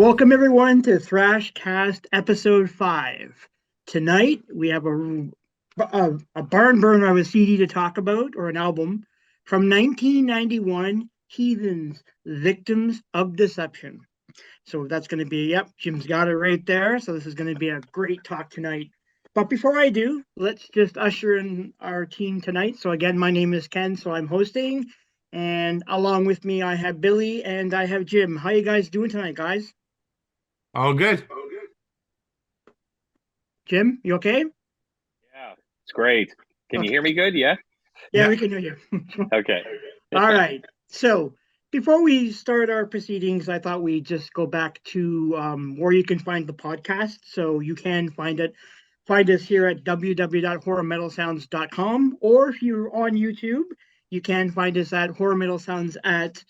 Welcome everyone to Thrashcast episode 5. Tonight we have a barn burner of a CD to talk about, or an album, from 1991, Heathens, Victims of Deception. So that's going to be, yep, Jim's got it right there. So this is going to be a great talk tonight. But before I do, let's just usher in our team tonight. So again, my name is Ken, so I'm hosting. And along with me, I have Billy and I have Jim. How you guys doing tonight, guys? All good. Jim, you okay? Yeah, it's great. Can you Okay. hear me good? Yeah. Yeah, Yeah. we can hear you. Okay. All right. So before we start our proceedings, I thought we'd just go back to where you can find the podcast. So you can find us here at www.horrormetalsounds.com, or if you're on YouTube, you can find us at Horror Metal Sounds at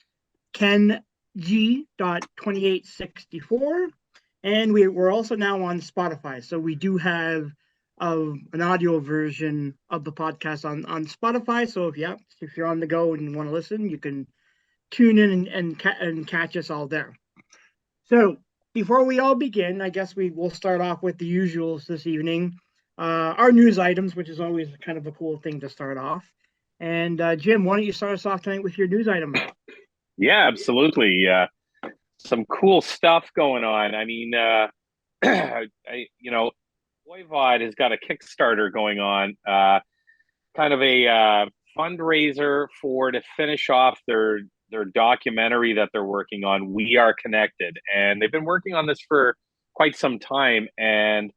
KenG.2864. And we're also now on Spotify. So we do have an audio version of the podcast on Spotify. So if you're on the go and you want to listen, you can tune in and catch us all there. So before we all begin, I guess we will start off with the usuals this evening. Our news items, which is always kind of a cool thing to start off. And Jim, why don't you start us off tonight with your news item? Yeah, absolutely. Some cool stuff going on. I mean, Voivod has got a Kickstarter going on, kind of a fundraiser to finish off their documentary that they're working on. We Are Connected, and they've been working on this for quite some time. And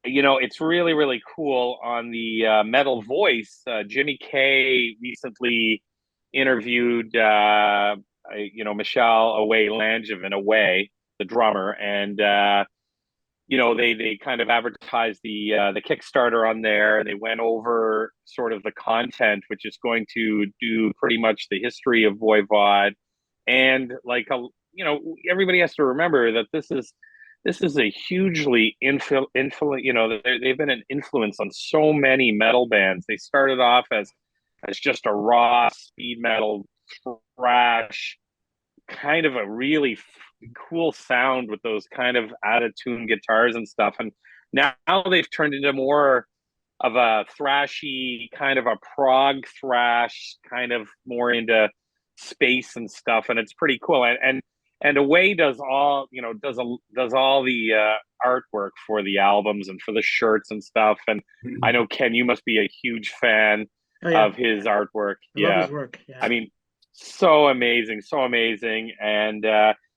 it's really, really cool. On the Metal Voice, Jimmy K recently interviewed, Michelle Away Langevin, the drummer, and they kind of advertised the Kickstarter on there. They went over sort of the content, which is going to do pretty much the history of Voivod, and everybody has to remember that this is a hugely they've been an influence on so many metal bands. They started off as just a raw speed metal thrash, kind of a really cool sound with those kind of out of tune guitars and stuff, and now they've turned into more of a thrashy, kind of a prog thrash, kind of more into space and stuff, and it's pretty cool. And Away does all the artwork for the albums and for the shirts and stuff. And I know, Ken, you must be a huge fan of his artwork. I love his work. Yeah. I mean, so amazing, so amazing. And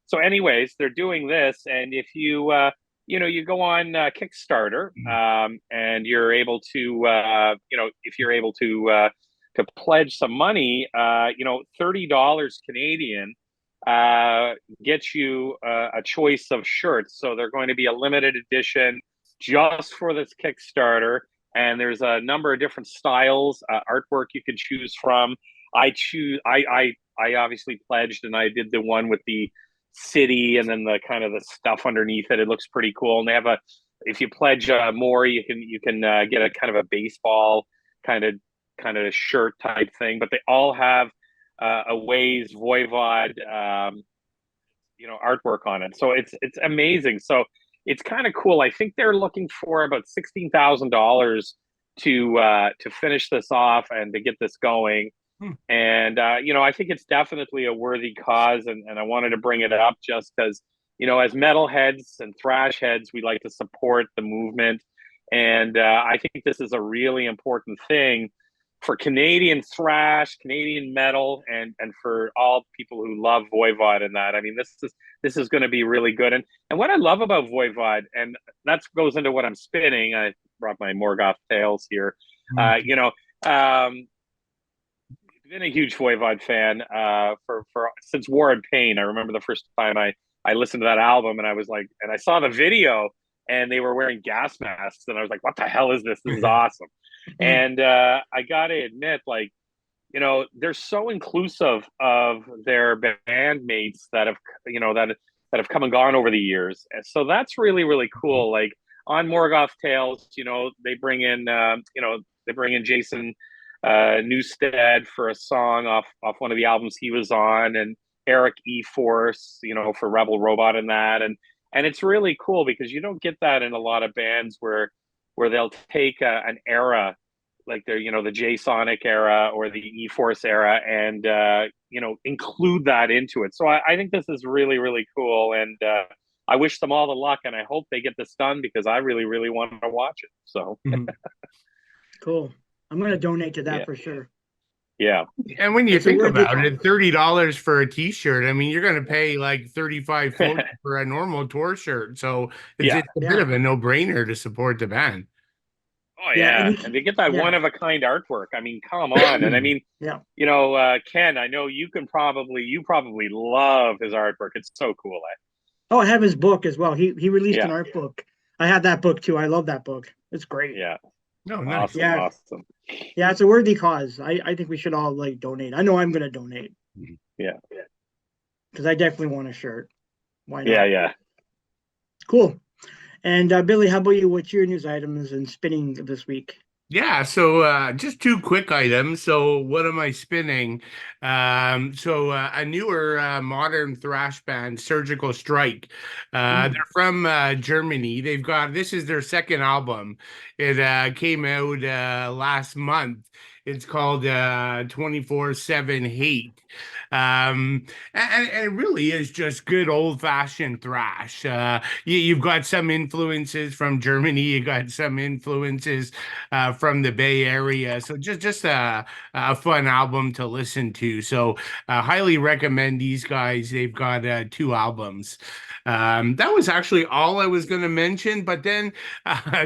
so anyways, they're doing this, and if you you go on Kickstarter, and you're able to if you're able to pledge some money, $30 Canadian gets you a choice of shirts. So they're going to be a limited edition just for this Kickstarter, and there's a number of different styles, artwork you can choose from. I obviously pledged, and I did the one with the city and then the kind of the stuff underneath it. It looks pretty cool. And they have if you pledge more, you can get a kind of a baseball kind of shirt type thing. But they all have Away's Voivod artwork on it. So it's amazing. So it's kind of cool. I think they're looking for about $16,000 to finish this off and to get this going. And I think it's definitely a worthy cause, and I wanted to bring it up just because, as metalheads and thrash heads, we like to support the movement, and I think this is a really important thing for Canadian thrash, Canadian metal, and for all people who love Voivod and that. I mean, this is going to be really good. And what I love about Voivod, and that goes into what I'm spinning. I brought my Morgoth Tales here. Been a huge Voivod fan for since War and Pain. I remember the first time I listened to that album, and I was like, and I saw the video, and they were wearing gas masks, and I was like, what the hell is this? This is awesome. And I gotta admit, they're so inclusive of their bandmates that have come and gone over the years. And so that's really, really cool. Like on Morgoth Tales, they bring in Jason Newsted for a song off one of the albums he was on, and Eric E. Force, for Rebel Robot and that, and it's really cool because you don't get that in a lot of bands where they'll take an era like the J Sonic era or the E Force era and include that into it. So I think this is really, really cool, and I wish them all the luck, and I hope they get this done because I really, really want to watch it. So Cool. I'm going to donate to that Yeah. for sure. yeah, And when you It's a think worthy about cause. it, $30 for a T-shirt. I mean, you're going to pay like 35, 40 for a normal tour shirt. So it's, Yeah. it's a bit of a no-brainer to support the band. oh Yeah, yeah, and and they get that yeah. one of a kind artwork. I mean, come on, and I mean, Yeah. Ken, I know you probably love his artwork. It's so cool. Oh, I have his book as well. He released an Yeah, art book. I have that book too. I love that book. It's great. yeah, No, nice. awesome, Yeah. awesome. Yeah, it's a worthy cause. I think we should all like donate. I know I'm going to donate Yeah, because I definitely want a shirt. Why not? yeah. Cool. And Billy, how about you? What's your news items and spinning this week? Yeah, so just two quick items. So what am I spinning? A newer modern thrash band, Surgical Strike. They're from Germany. This is their second album. It came out last month. It's called 24/7 Hate. And it really is just good old-fashioned thrash. You've got some influences from Germany. You got some influences from the Bay Area. So just a fun album to listen to. So highly recommend these guys. They've got two albums. That was actually all I was going to mention. But then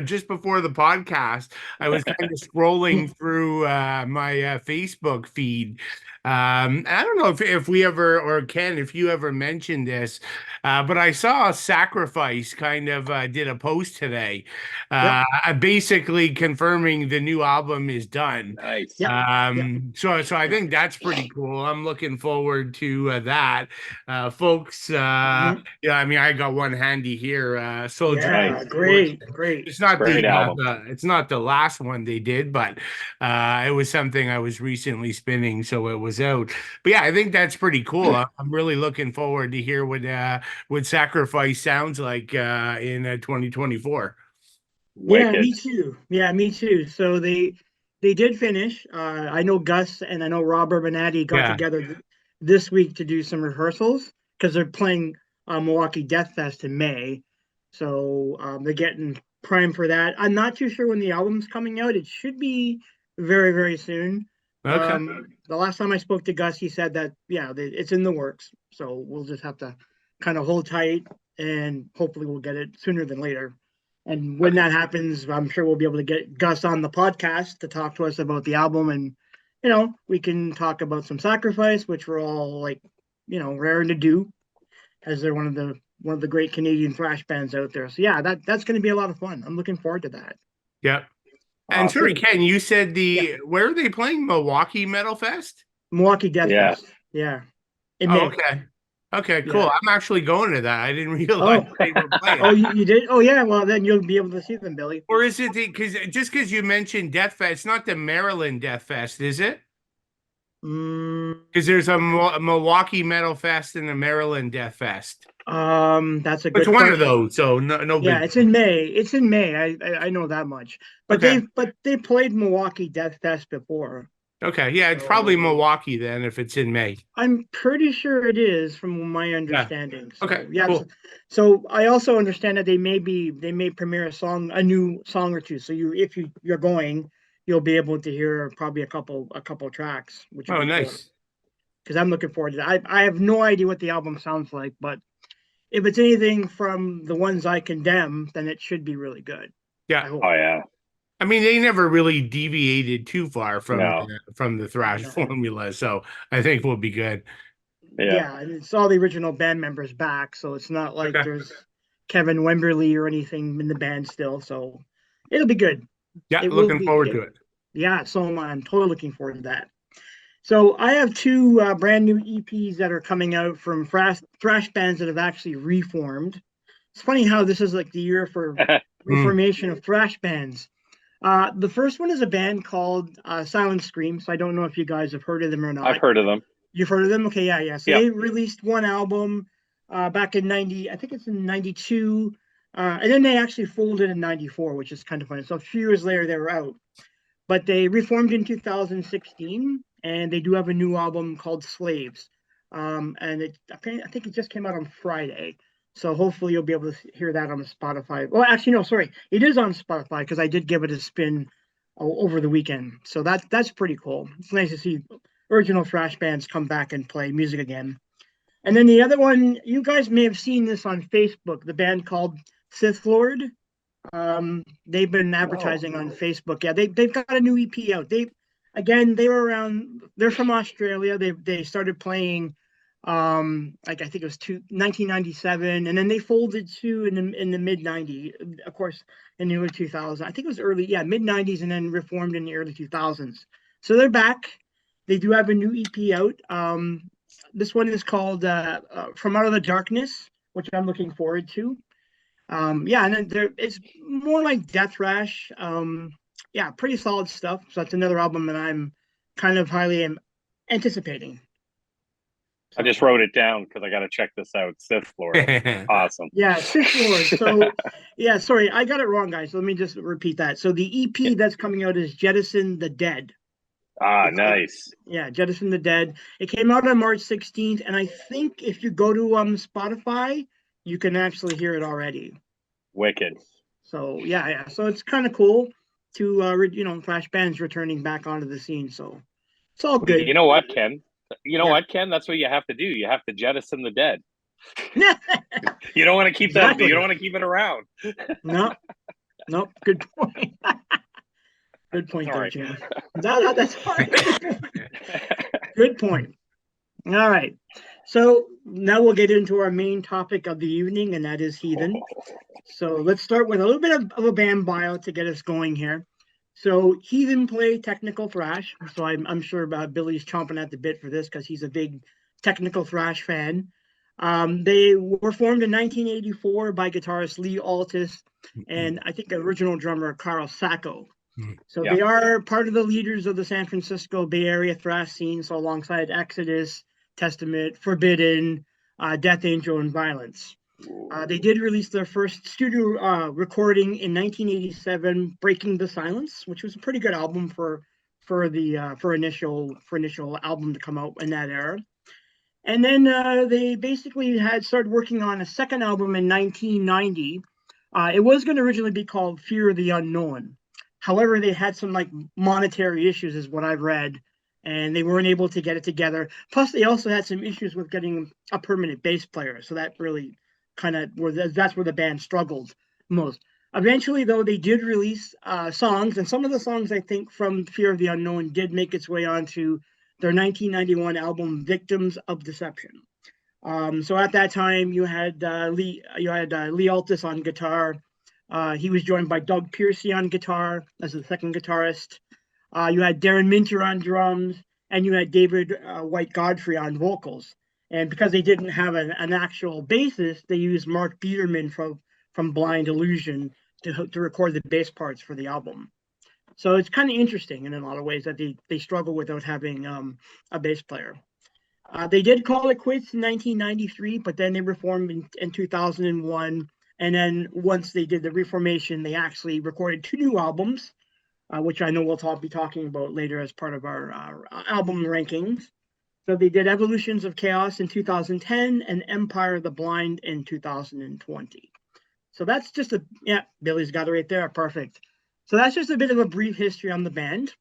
just before the podcast, I was kind of scrolling through my Facebook feed. And I don't know if we ever, or Ken, if you ever mentioned this, but I saw Sacrifice kind of did a post today, Yep. basically confirming the new album is done. Nice. Yep. So I think that's pretty cool. I'm looking forward to that, folks. Mhm. Yeah, I mean, I got one handy here. Soldier. Yeah. Nice. Great. Great. It's not Great album. it's not the last one they did, but it was something I was recently spinning, so it was out. But yeah, I think that's pretty cool. I'm really looking forward to hear what Sacrifice sounds like in 2024. Yeah, Wicked. me too. Yeah, me too. So they did finish. I know Gus and I know Rob Urbanati got Yeah. together this week to do some rehearsals because they're playing Milwaukee Death Fest in May. So they're getting primed for that. I'm not too sure when the album's coming out. It should be very, very soon. Okay. The last time I spoke to Gus, he said that it's in the works. So we'll just have to kind of hold tight and hopefully we'll get it sooner than later. And when that happens, I'm sure we'll be able to get Gus on the podcast to talk to us about the album, and we can talk about some Sacrifice, which we're all like, raring to do, as they're one of the great Canadian thrash bands out there. So yeah, that's going to be a lot of fun. I'm looking forward to that. Yep. And Awesome. sorry, Ken, you said Yeah. where are they playing? Milwaukee Metal Fest? Milwaukee Death Yeah. Fest. Yeah. In Oh, May. okay. Okay, cool. Yeah. I'm actually going to that. I didn't realize Oh. they were playing. Oh, you did? Oh yeah. Well, then you'll be able to see them, Billy. Or is it because you mentioned Death Fest, it's not the Maryland Death Fest, is it? Because there's a Milwaukee Metal Fest and a Maryland Death Fest. That's a good It's one question. of those, so no Yeah, big. it's in May. It's in May. I know that much. But Okay. they played Milwaukee Death Fest before. Okay, yeah, it's probably Milwaukee then if it's in May. I'm pretty sure it is, from my understanding. So, Okay, yeah. cool. So I also understand that they may premiere a new song or two. So if you're going, you'll be able to hear probably a couple tracks, which would Oh, be cool. nice. Because I'm looking forward to that. I have no idea what the album sounds like, but if it's anything from the ones I condemn, then it should be really good. I Yeah. hope. Oh yeah. I mean, they never really deviated too far from No. from the thrash formula, so I think we'll be good. Yeah, and it's all the original band members back, so it's not like Okay. there's Kevin Wemberly or anything in the band still. So it'll be good. Yeah, It will looking be forward good. to it. Yeah, so am I. I'm totally looking forward to that. So I have two brand new EPs that are coming out from thrash bands that have actually reformed. It's funny how this is like the year for reformation of thrash bands. The first one is a band called Silent Scream. So I don't know if you guys have heard of them or not. I've heard of them. You've heard of them? Okay, yeah. So Yeah. they released one album back in 90, I think it's in 92. And then they actually folded in 94, which is kind of funny. So a few years later, they were out. But they reformed in 2016, and they do have a new album called Slaves. And I think it just came out on Friday. So hopefully you'll be able to hear that on the Spotify. Well, actually, no, sorry. It is on Spotify because I did give it a spin over the weekend. So that's pretty cool. It's nice to see original thrash bands come back and play music again. And then the other one, you guys may have seen this on Facebook, the band called Sithlord. They've been advertising on Facebook. Yeah, they've got a new EP out. They were around. They're from Australia. They started playing, like I think it was 1997, and then they folded to in the mid '90s. Of course, in the early 2000s. I think it was mid '90s, and then reformed in the early 2000s. So they're back. They do have a new EP out. This one is called "From Out of the Darkness," which I'm looking forward to. And then it's more like death thrash. Pretty solid stuff. So that's another album that I'm kind of highly anticipating. I just wrote it down because I got to check this out. Sithlord, awesome. Yeah, Sithlord. So, yeah, sorry, I got it wrong, guys. Let me just repeat that. So the EP that's coming out is Jettison the Dead. Nice. Yeah, Jettison the Dead. It came out on March 16th, and I think if you go to Spotify, you can actually hear it already. Wicked. So yeah. So it's kind of cool to thrash bands returning back onto the scene. So it's all good. You know what, Ken? What, Ken? That's what you have to do. You have to jettison the dead. You don't want to keep that. You don't want to keep it around. No. Good point. Good point there, Jim. That's hard. Good point. All right. So now we'll get into our main topic of the evening, and that is Heathen. So let's start with a little bit of a band bio to get us going here. So Heathen play technical thrash. So I'm sure Billy's chomping at the bit for this because he's a big technical thrash fan. They were formed in 1984 by guitarist Lee Altus and I think original drummer Carl Sacco. So They are part of the leaders of the San Francisco Bay Area thrash scene. So alongside Exodus, Testament, Forbidden, Death Angel, and Violence. They did release their first studio recording in 1987, "Breaking the Silence," which was a pretty good album for initial album to come out in that era. And then they basically had started working on a second album in 1990. It was going to originally be called "Fear of the Unknown." However, they had some monetary issues, is what I've read, and they weren't able to get it together. Plus, they also had some issues with getting a permanent bass player, so that really that's where the band struggled most. Eventually, though, they did release songs, and some of the songs I think from Fear of the Unknown did make its way onto their 1991 album "Victims of Deception." So at that time, you had Lee Altus on guitar. He was joined by Doug Piercy on guitar as the second guitarist. You had Darren Minter on drums, and you had David White Godfrey on vocals. And because they didn't have an actual bassist, they used Mark Biederman from Blind Illusion to record the bass parts for the album. So it's kind of interesting in a lot of ways that they struggle without having a bass player. They did call it quits in 1993, but then they reformed in 2001. And then once they did the reformation, they actually recorded 2 new albums, which I know we'll be talking about later as part of our album rankings. So they did Evolutions of Chaos in 2010 and Empire of the Blind in 2020. So that's just Billy's got it right there. Perfect. So that's just a bit of a brief history on the band.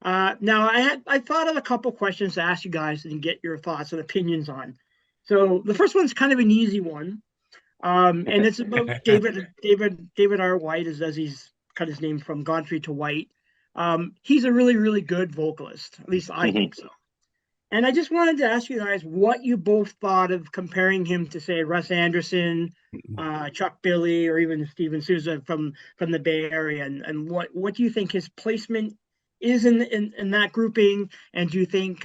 Now I thought of a couple questions to ask you guys and get your thoughts and opinions on. So the first one's kind of an easy one. And it's about David R. White, as he's cut his name from Godfrey to White. He's a really, really good vocalist. At least I think so. And I just wanted to ask you guys what you both thought of comparing him to, say, Russ Anderson, Chuck Billy, or even Steven Souza from the Bay Area, and what do you think his placement is in that grouping? And do you think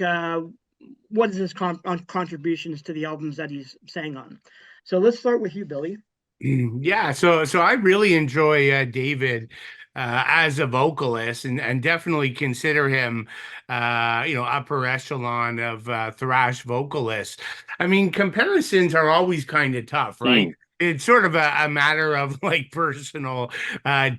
what is his contributions to the albums that he's sang on? So let's start with you, Billy. Yeah, so I really enjoy David. as a vocalist, and definitely consider him, upper echelon of thrash vocalists. I mean, comparisons are always kind of tough, right? Mm. It's sort of a matter of like personal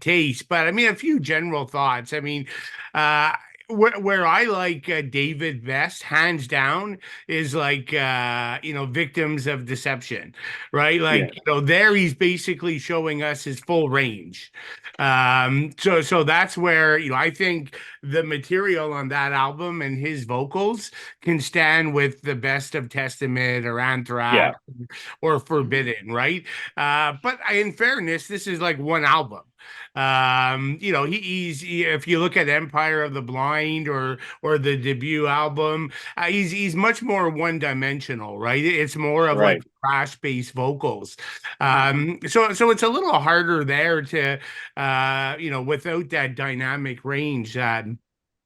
taste, but I mean, a few general thoughts. I mean, uh, where I like David best, hands down, is like Victims of Deception, right? Yeah. Like there he's basically showing us his full range. So that's where I think the material on that album and his vocals can stand with the best of Testament or Yeah. Anthrax or Forbidden, right? But in fairness, this is like one album. If you look at Empire of the Blind or the debut album, he's much more one dimensional, right? It's more of like Right. thrash based vocals. So it's a little harder there to without that dynamic range that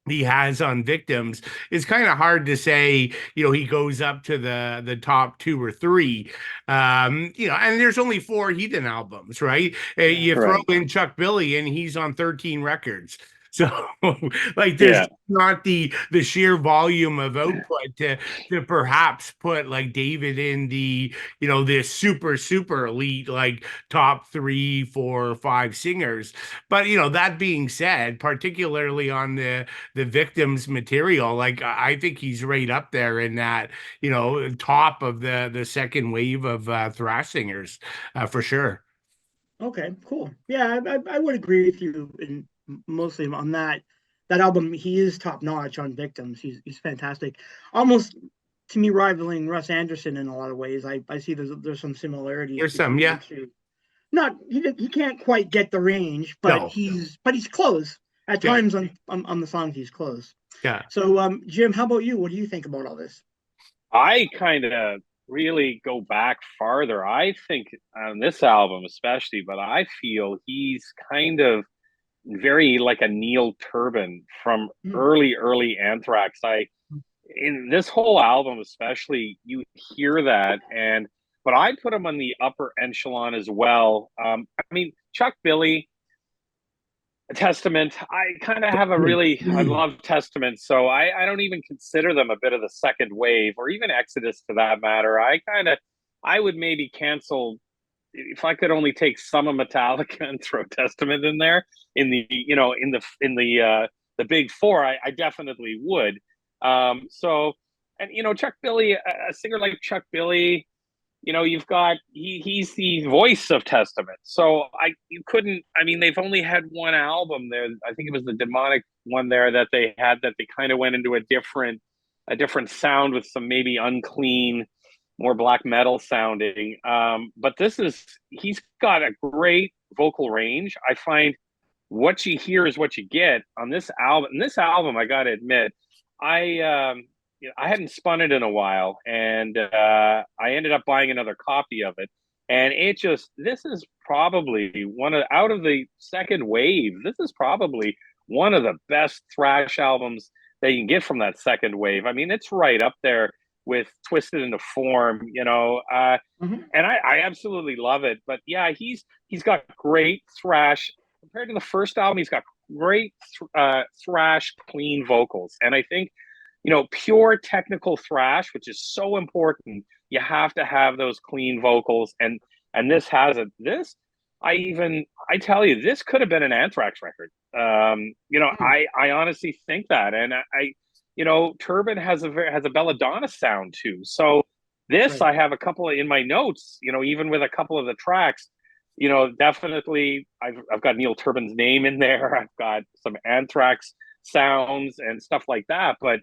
he has on Victims. It's kind of hard to say he goes up to the top two or three. And there's only four Heathen albums, right? You throw Right. in Chuck Billy and he's on 13 records. So like there's Yeah. not the sheer volume of output to perhaps put like David in the this super elite like top 3, 4, 5 singers. But that being said, particularly on the Victims material, like I think he's right up there in that top of the second wave of thrash singers, for sure. Okay, cool. Yeah, I would agree with you in mostly on that album. He is top notch on Victims. He's fantastic. Almost to me rivaling Russ Anderson in a lot of ways. I see there's some similarities There's some, between the yeah. two. Not he can't quite get the range, but No, he's close. At yeah, times on the songs he's close. yeah. So Jim, how about you? What do you think about all this? I kind of really go back farther. I think on this album, especially, but I feel he's kind of very like a Neil Turbin from Hmm. early Anthrax. In this whole album, especially, you hear that, but I put him on the upper echelon as well. I mean, Chuck Billy, Testament. I kind of have I love Testament, so I don't even consider them a bit of the second wave, or even Exodus for that matter. I would maybe cancel if I could only take some of Metallica and throw Testament in there in the big four. I definitely would. So, and Chuck Billy, a singer like Chuck Billy, you've got he's the voice of Testament. So you couldn't. I mean, they've only had one album there. I think it was the demonic one there that they had that they kind of went into a different sound with some maybe unclean, more black metal sounding. But he's got a great vocal range. I find what you hear is what you get on this album. And this album, I got to admit, I hadn't spun it in a while, and I ended up buying another copy of it. And this is probably out of the second wave. This is probably one of the best thrash albums that you can get from that second wave. I mean, it's right up there with Twisted into Form, Mhm. and I absolutely love it. But yeah, he's got great thrash compared to the first album. He's got great thrash, clean vocals, and I think pure technical thrash, which is so important. You have to have those clean vocals, and this has it. I tell you, this could have been an Anthrax record. Hmm. I honestly think that, and Turbin has a belladonna sound too. So this, Right. I have a couple in my notes. Even with a couple of the tracks, definitely I've got Neil Turbin's name in there. I've got some Anthrax sounds and stuff like that, but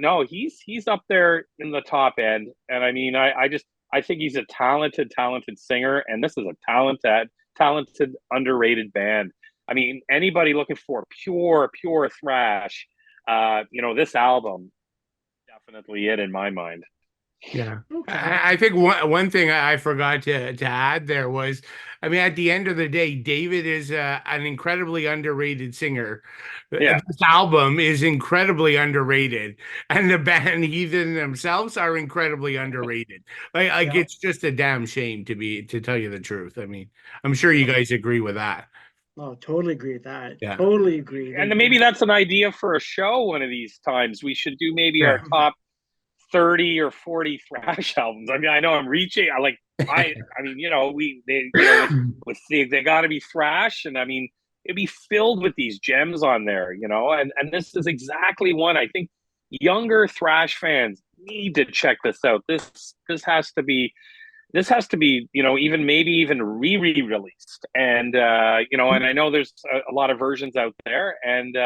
no, he's up there in the top end, and I mean, I think he's a talented singer, and this is a talented underrated band. I mean, anybody looking for pure thrash, this album definitely it in my mind. Yeah. Okay. I think one thing I forgot to add there was, I mean, at the end of the day, David is an incredibly underrated singer. Yeah, This album is incredibly underrated, and the band Heathen themselves are incredibly underrated. Like Yeah. it's just a damn shame to tell you the truth. I mean, I'm sure you guys agree with that. Oh, totally agree with that. Yeah. Totally agree. And then maybe that's an idea for a show one of these times. We should do maybe Yeah. our top 30 or 40 thrash albums. I mean, I know I'm reaching. I mean, they got to be thrash, and I mean, it'd be filled with these gems on there, and this is exactly one I think younger thrash fans need to check this out. This has to be even maybe even re-released, and and I know there's a lot of versions out there, and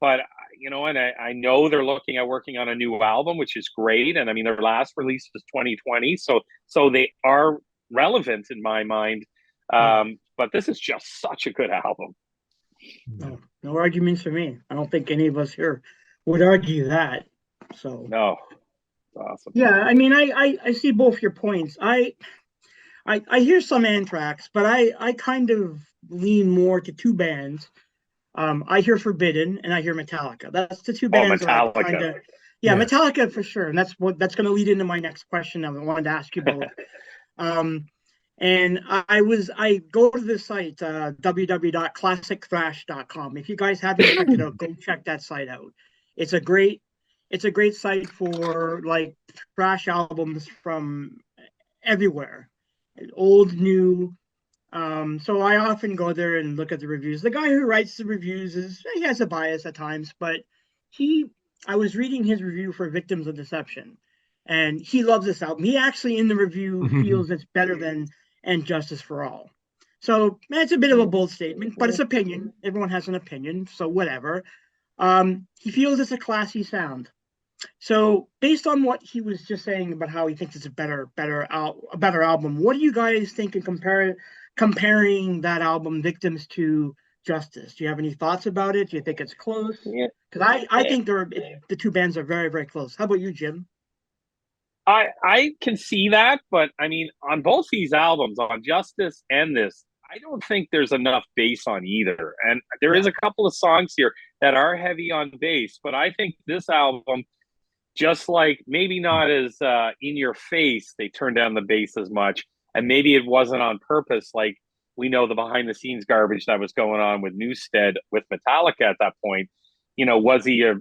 but and I know they're looking at working on a new album, which is great. And I mean, their last release was 2020, so they are relevant in my mind. But this is just such a good album. No arguments for me. I don't think any of us here would argue that. So no, awesome. Yeah, I mean, I see both your points. I hear some Anthrax, but I kind of lean more to two bands. I hear Forbidden and I hear Metallica. That's the two bands that I kind of, Metallica for sure. And that's going to lead into my next question. I wanted to ask you both. And I go to the site, www.classicthrash.com. If you guys haven't checked it out, go check that site out. It's a great site for like thrash albums from everywhere, old, new. So I often go there and look at the reviews. The guy who writes the reviews he has a bias at times, but I was reading his review for Victims of Deception, and he loves this album. He actually in the review feels it's better than And Justice for All. So it's a bit of a bold statement, but it's opinion. Everyone has an opinion, so whatever. He feels it's a classy sound. So based on what he was just saying about how he thinks it's a better album, what do you guys think in comparing that album, Victims, to Justice? Do you have any thoughts about it? Do you think it's close? Because I think the two bands are very, very close. How about you, Jim? I can see that, but I mean, on both these albums, on Justice and this, I don't think there's enough bass on either. And there is a couple of songs here that are heavy on bass, but I think this album, just like maybe not as in your face, they turned down the bass as much. And maybe it wasn't on purpose. Like we know the behind the scenes garbage that was going on with Newstead with Metallica at that point. Was he a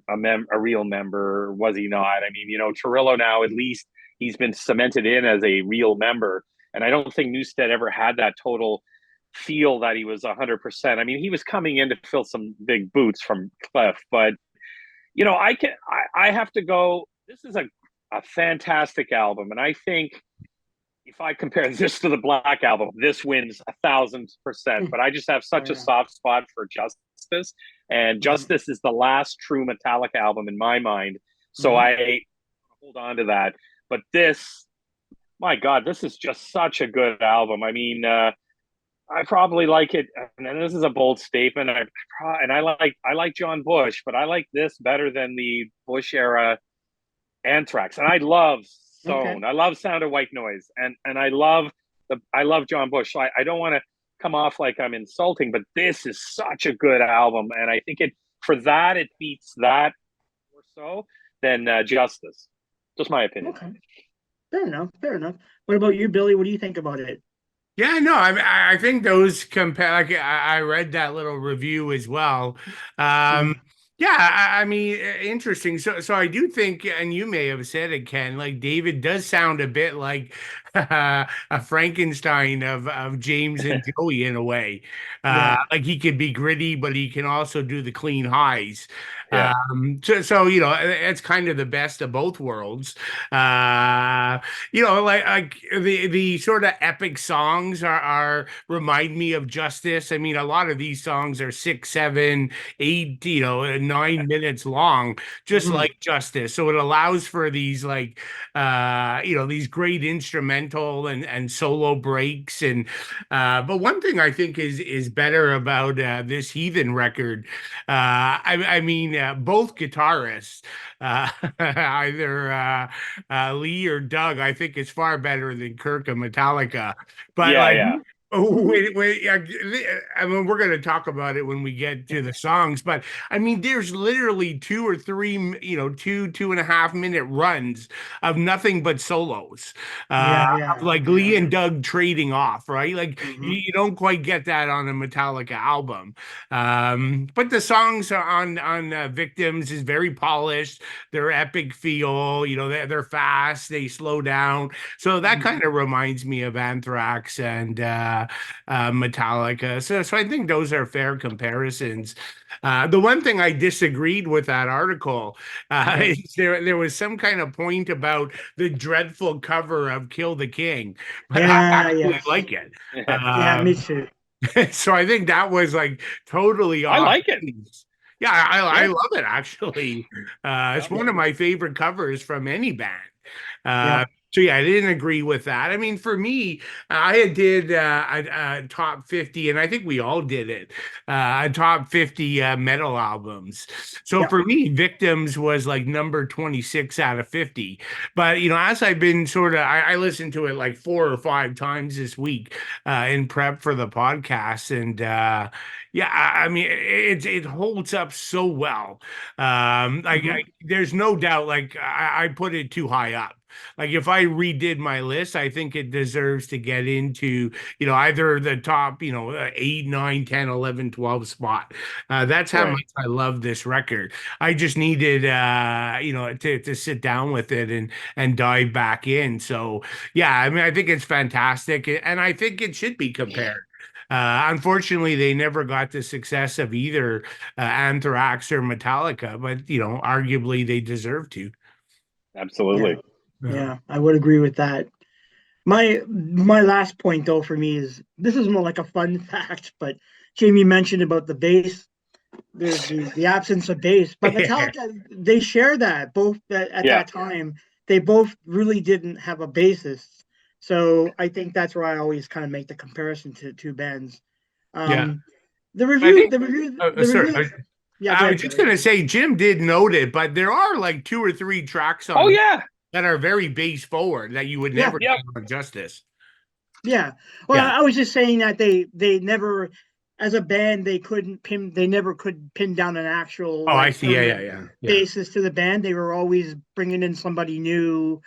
real member? Was he not? I mean, Cirillo now, at least he's been cemented in as a real member. And I don't think Newstead ever had that total feel that he was 100%. I mean, he was coming in to fill some big boots from Cliff, but I have to go. This is a fantastic album, and I think if I compare this to the Black Album, this wins 1,000%. But I just have such a soft spot for Justice, and Justice is the last true Metallica album in my mind. So I hold on to that. But this, my God, this is just such a good album. I mean, I probably like it, and this is a bold statement. I like John Bush, but I like this better than the Bush era Anthrax. And I love Stone. I love Sound of White Noise, and I love John Bush. So I don't want to come off like I'm insulting, but this is such a good album, and I think it beats that more so than Justice. Just my opinion. Okay, fair enough. What about you, Billy? What do you think about it? Yeah, no, I think those compare. Like I read that little review as well. Yeah, I mean, interesting. So I do think, and you may have said it, Ken. Like David does sound a bit like a Frankenstein of James and Joey in a way. Like he could be gritty, but he can also do the clean highs. So it's kind of the best of both worlds. Like the sort of epic songs are remind me of Justice. I mean, a lot of these songs are 6, 7, 8, 9 minutes long, just like Justice. So it allows for these like these great instrumental and solo breaks. And but one thing I think is better about this Heathen record, I mean, both guitarists, either Lee or Doug, I think is far better than Kirk of Metallica. But Oh, wait. I mean, we're going to talk about it when we get to the songs, but I mean, there's literally two or three, 2.5 minute runs of nothing but solos, Yeah, of yeah, like yeah. Lee and Doug trading off, right? Like Hmm. you don't quite get that on a Metallica album. But the songs on Victims is very polished. They're epic feel, they're fast, they slow down. So that Hmm. kind of reminds me of Anthrax and Metallica. So I think those are fair comparisons. The one thing I disagreed with that article Okay. is there was some kind of point about the dreadful cover of Kill the King, but I Yeah, actually yes. like it. Yeah, me Um, too. so I think that was like totally I off like it. base. Yeah, I Yeah, love it actually. It's yeah, Yeah, one of my favorite covers from any band. yeah. So yeah, I didn't agree with that. I mean, for me, I did a top 50, and I think we all did it. A top 50 metal albums. So Yeah. for me, Victims was like number 26 out of 50. But as I've been I listened to it like 4 or 5 times this week in prep for the podcast, and yeah, I mean, it holds up so well. Hmm. There's no doubt. Like I put it too high up. Like if I redid my list, I think it deserves to get into, either the top, 8, 9, 10, 11, 12 spot. That's how right. much I love this record. I just needed, to sit down with it and dive back in. So yeah, I mean, I think it's fantastic, and I think it should be compared. Unfortunately, they never got the success of either Anthrax or Metallica, but arguably they deserve to. Yeah, Absolutely. Yeah. yeah. I would agree with that. My last point though for me is this is more like a fun fact, but Jamie mentioned about the bass, the absence of bass, but Metallica they share that both at Yeah, that time they both really didn't have a bassist, so I think that's where I always kind of make the comparison to two bands. Yeah. Um, the I review, think, the review, the sorry. review. Yeah, go I was ahead, just Gary. gonna say Jim did note it, but there are like two or three tracks oh on here yeah, that are very bass forward that you would Yeah, never yep, get on Justice. yeah. Well, Yeah. I was just saying that they never, as a band, they never could pin down an actual Oh, I like see. Yeah, yeah, permanent yeah, yeah. bassist to the band. They were always bringing in somebody new,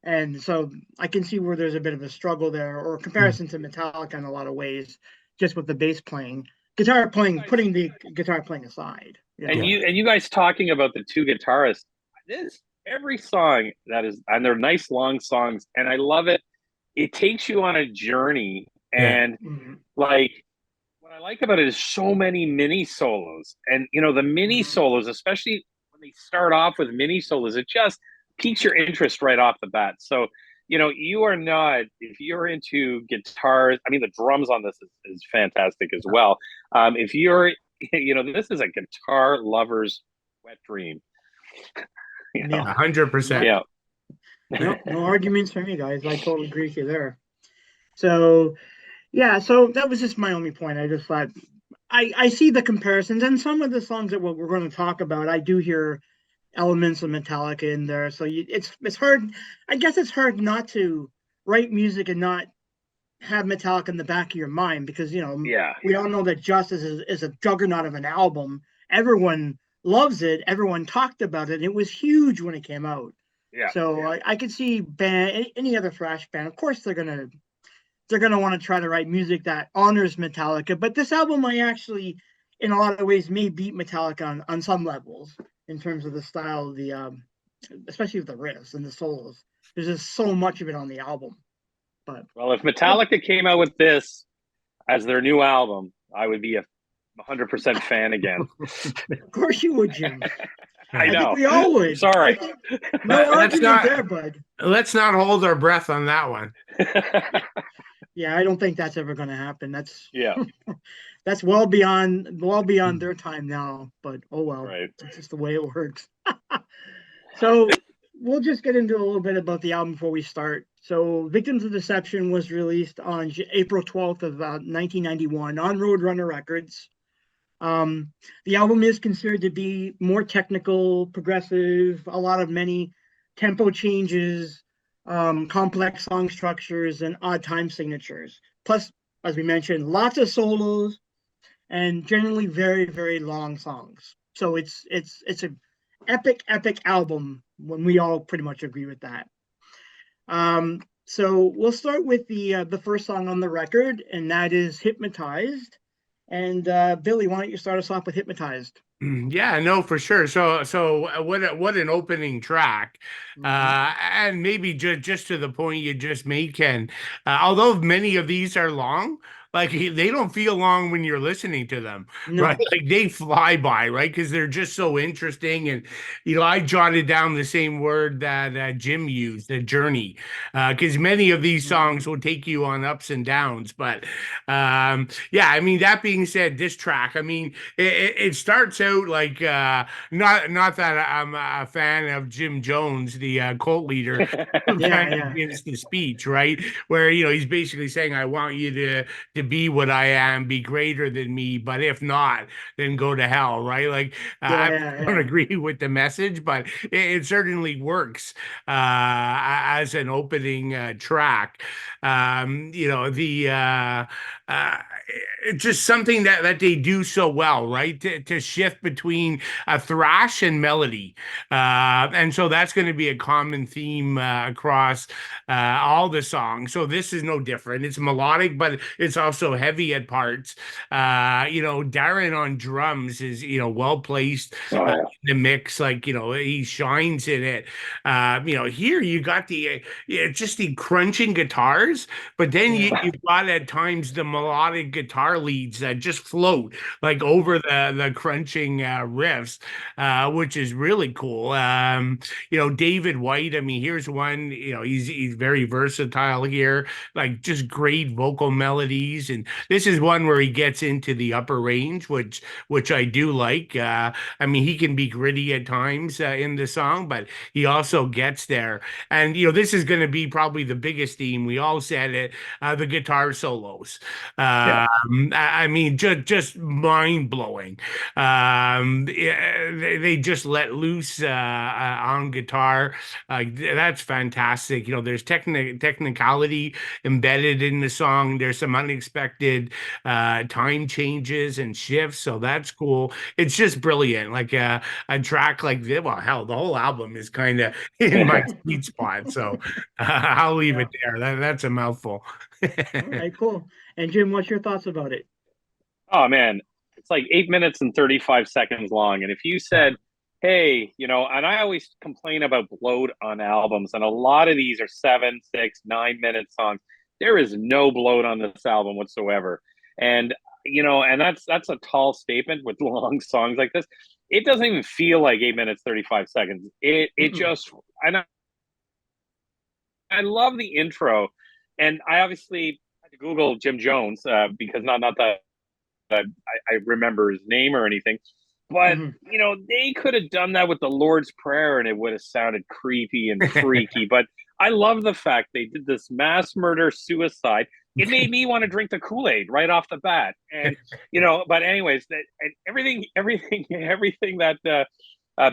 and so I can see where there's a bit of a struggle there, or a Mm. comparison to Metallica in a lot of ways, just with the bass playing, guys, putting the guitar playing aside. You and know. Yeah. you guys talking about the two guitarists. This every song that is, and they're nice long songs, and I love it. It takes you on a journey, Yeah. and Mhm. like what I like about it is so many mini solos, and the mini Mhm. solos, especially when they start off with mini solos, it just piques your interest right off the bat. So you are not, if you're into guitars. I mean, the drums on this is fantastic as well. If you're, this is a guitar lover's wet dream. You know, Yeah. 100%. No, yeah, no arguments for me, guys. I totally agree with you there. So yeah, so that was just my only point. I just thought I see the comparisons, and some of the songs that we're going to talk about, I do hear elements of Metallica in there. So it's hard. I guess it's hard not to write music and not have Metallica in the back of your mind, because yeah, we all know that Justice is a juggernaut of an album. Everyone loves it. Everyone talked about it. It was huge when it came out. yeah. So I could see any other thrash band. Of course, they're gonna want to try to write music that honors Metallica. But this album, I actually, in a lot of ways, may beat Metallica on some levels in terms of the style, especially with the riffs and the solos. There's just so much of it on the album. But Well, if oh, Metallica came out with this as their new album, I would be a 100% fan again. of course you would, Jim. I I think know. we all would. I Sorry. think no Let's argument not there, bud. let's not hold our breath on that one. Yeah, I don't think that's ever going to happen. Yeah, That's well beyond their time now. But oh well, right. it's just the way it works. So we'll just get into a little bit about the album before we start. So Victims of Deception was released on April 12th of 1991 on Roadrunner Records. Um, the album is considered to be more technical, progressive, a lot of many tempo changes, complex song structures, and odd time signatures. Plus, as we mentioned, lots of solos and generally very, very long songs. So it's a epic album when we all pretty much agree with that. So we'll start with the first song on the record, and that is Hypnotized. And Billy, why don't you start us off with Hypnotized? Yeah, no, for sure. So what an opening track. And maybe just to the point you just made, Ken, although many of these are long, like they don't feel long when you're listening to them, right? No. Like they fly by, right? Because they're just so interesting. And I jotted down the same word that Jim used, the journey, because many of these songs will take you on ups and downs. But yeah, I mean, that being said, this track, I mean, it starts out like not that I'm a fan of Jim Jones, the cult leader, who kind of Yeah. gives the speech, right? Where he's basically saying, "I want you to be what I am, be greater than me, but if not, then go to hell," right? Like I don't Yeah. agree with the message, but it certainly works as an opening track. The uh, it's just something that they do so well, right? To shift between a thrash and melody. And so that's going to be a common theme across all the songs. So this is no different. It's melodic, but it's also heavy at parts. Darren on drums is, well placed Oh, yeah. in the mix. Like, he shines in it. Here you got just the crunching guitars, but then you've got at times the melodic guitar leads that just float like over the crunching riffs, which is really cool. David White, I mean, here's one, he's very versatile here, like just great vocal melodies. And this is one where he gets into the upper range, which I do like. I mean, he can be gritty at times in the song, but he also gets there. And this is going to be probably the biggest theme. We all said it, the guitar solos. Yeah. I mean, just mind blowing. They just let loose on guitar. That's fantastic. There's technicality embedded in the song. There's some unexpected time changes and shifts, so that's cool. It's just brilliant. Like a track like this. Well, hell, the whole album is kind of in my sweet spot. So I'll leave Yeah. it there. That's a mouthful. All right, cool. And Jim, what's your thoughts about it? Oh man, it's like 8 minutes and 35 seconds long. And if you said, hey, and I always complain about bloat on albums, and a lot of these are 7, 6, 9 minute songs. There is no bloat on this album whatsoever. And and that's a tall statement with long songs like this. It doesn't even feel like 8 minutes, 35 seconds. It just, and I love the intro. And I obviously had to Google Jim Jones because not that I remember his name or anything. But, they could have done that with the Lord's Prayer and it would have sounded creepy and freaky. But I love the fact they did this mass murder suicide. It made me want to drink the Kool-Aid right off the bat. And, but anyways, and everything that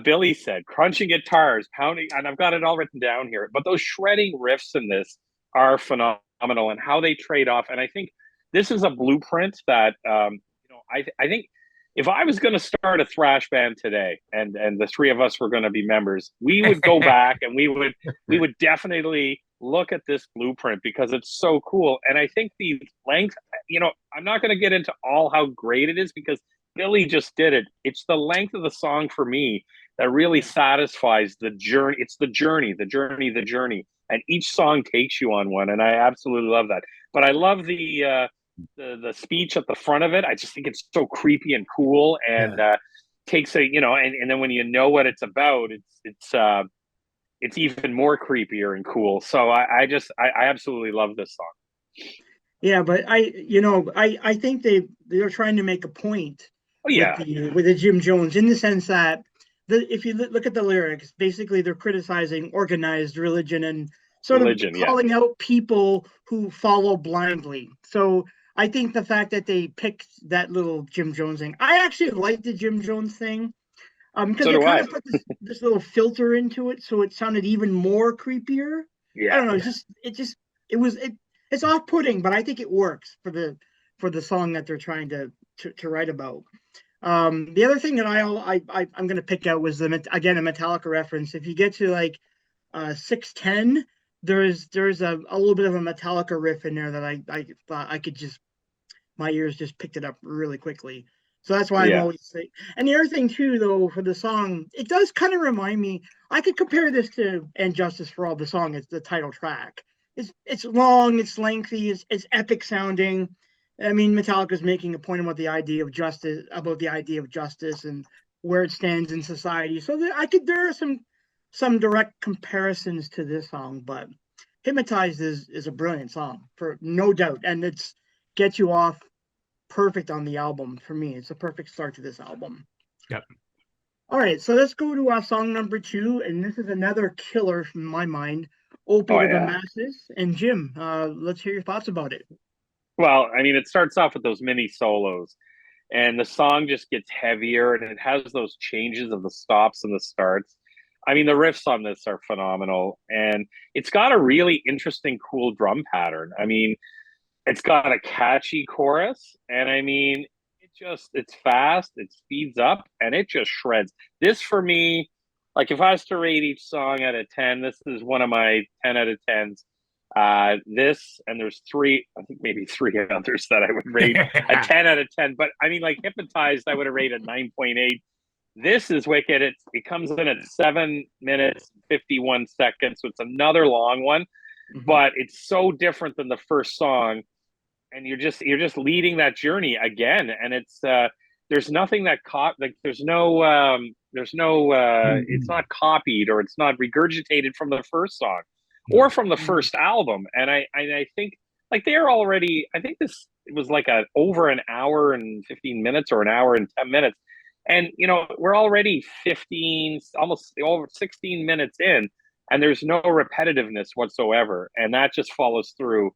Billy said, crunching guitars, pounding, and I've got it all written down here. But those shredding riffs in this are phenomenal and how they trade off. And I think this is a blueprint that I think if I was going to start a thrash band today, and the three of us were going to be members, we would go back and we would definitely look at this blueprint because it's so cool. And I think the length, I'm not going to get into all how great it is because Billy just did it. It's the length of the song for me that really satisfies the journey. It's the journey. And each song takes you on one. And I absolutely love that. But I love the speech at the front of it. I just think it's so creepy and cool, and takes and then when you know what it's about, it's even more creepier and cool. So I absolutely love this song. Yeah, but I think they're trying to make a point Oh yeah, with the Jim Jones in the sense that if you look at the lyrics, basically they're criticizing organized religion and sort of calling out people who follow blindly. So I think the fact that they picked that little Jim Jones thing, I actually like the Jim Jones thing, because they kind of put this little filter into it, so it sounded even more creepier. Yeah, I don't know, it's off-putting, but I think it works for for the song that they're trying to write about. The other thing that I'm going to pick out was again a Metallica reference. If you get to like 610, there's a little bit of a Metallica riff in there that I thought I could just, my ears just picked it up really quickly. So that's why I'm always saying. And the other thing too, though, for the song, it does kind of remind me. I could compare this to "And Justice for All." The song, it's the title track. It's long, it's lengthy, it's epic sounding. I mean, Metallica's making a point about the idea of justice, and where it stands in society. So there are some direct comparisons to this song, but "Hypnotized" is a brilliant song for no doubt, and it's gets you off perfect on the album. For me, it's a perfect start to this album. Yep. All right, so let's go to song number 2, and this is another killer from my mind, "Opiate of the Masses." And Jim, let's hear your thoughts about it. Well, I mean, it starts off with those mini solos, and the song just gets heavier, and it has those changes of the stops and the starts. I mean, the riffs on this are phenomenal, and it's got a really interesting, cool drum pattern. I mean, it's got a catchy chorus, and I mean, it's fast, it speeds up, and it just shreds. This for me, like if I was to rate each song out of 10, this is one of my 10 out of 10s. This, and there's I think maybe three others that I would rate a 10 out of 10. But I mean, like Hypnotized, I would have rated 9.8. This is wicked. It comes in at 7 minutes 51 seconds, so it's another long one, but it's so different than the first song, and you're just leading that journey again, and it's there's nothing that there's no it's not copied or it's not regurgitated from the first song or from the first album. And I think like they're already, I think this was like over an hour and 15 minutes or an hour and 10 minutes. And, you know, we're already 15, almost over 16 minutes in, and there's no repetitiveness whatsoever. And that just follows through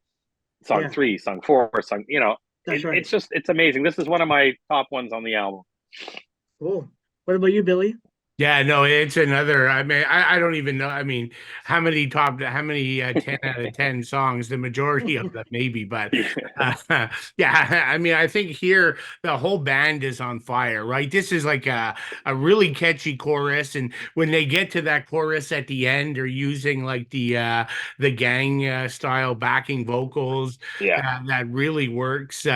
song 3, song 4, song, you know, right. It's amazing. This is one of my top ones on the album. Cool. What about you, Billy? Yeah, no, it's another. I mean, I don't even know. I mean, how many 10 out of 10 songs? The majority of them, maybe, but yeah. I mean, I think here the whole band is on fire, right? This is like a really catchy chorus, and when they get to that chorus at the end, they're using like the gang style backing vocals. That really works.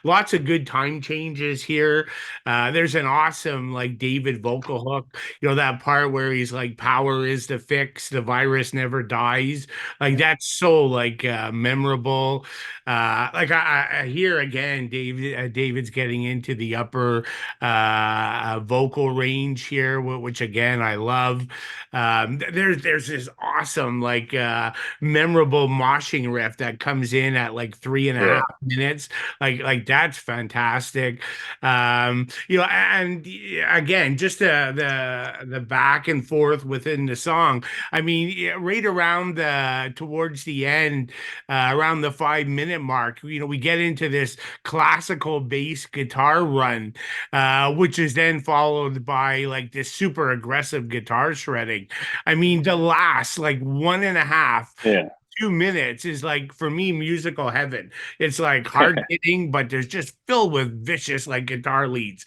Lots of good time changes here. There's an awesome like David vocal hook. You know, that part where he's like, "Power is the fix, the virus never dies." Like that's so like memorable. Like I hear again, David's getting into the upper vocal range here, which again I love. There's this awesome like memorable moshing riff that comes in at like 3.5 minutes. Like that's fantastic. You know, and again, just the back and forth within the song. I mean, right around towards the end, around the 5 minute mark, you know, we get into this classical bass guitar run, which is then followed by like this super aggressive guitar shredding. I mean, the last like 1.5 2 minutes is like for me musical heaven. It's like hard hitting, but there's just filled with vicious like guitar leads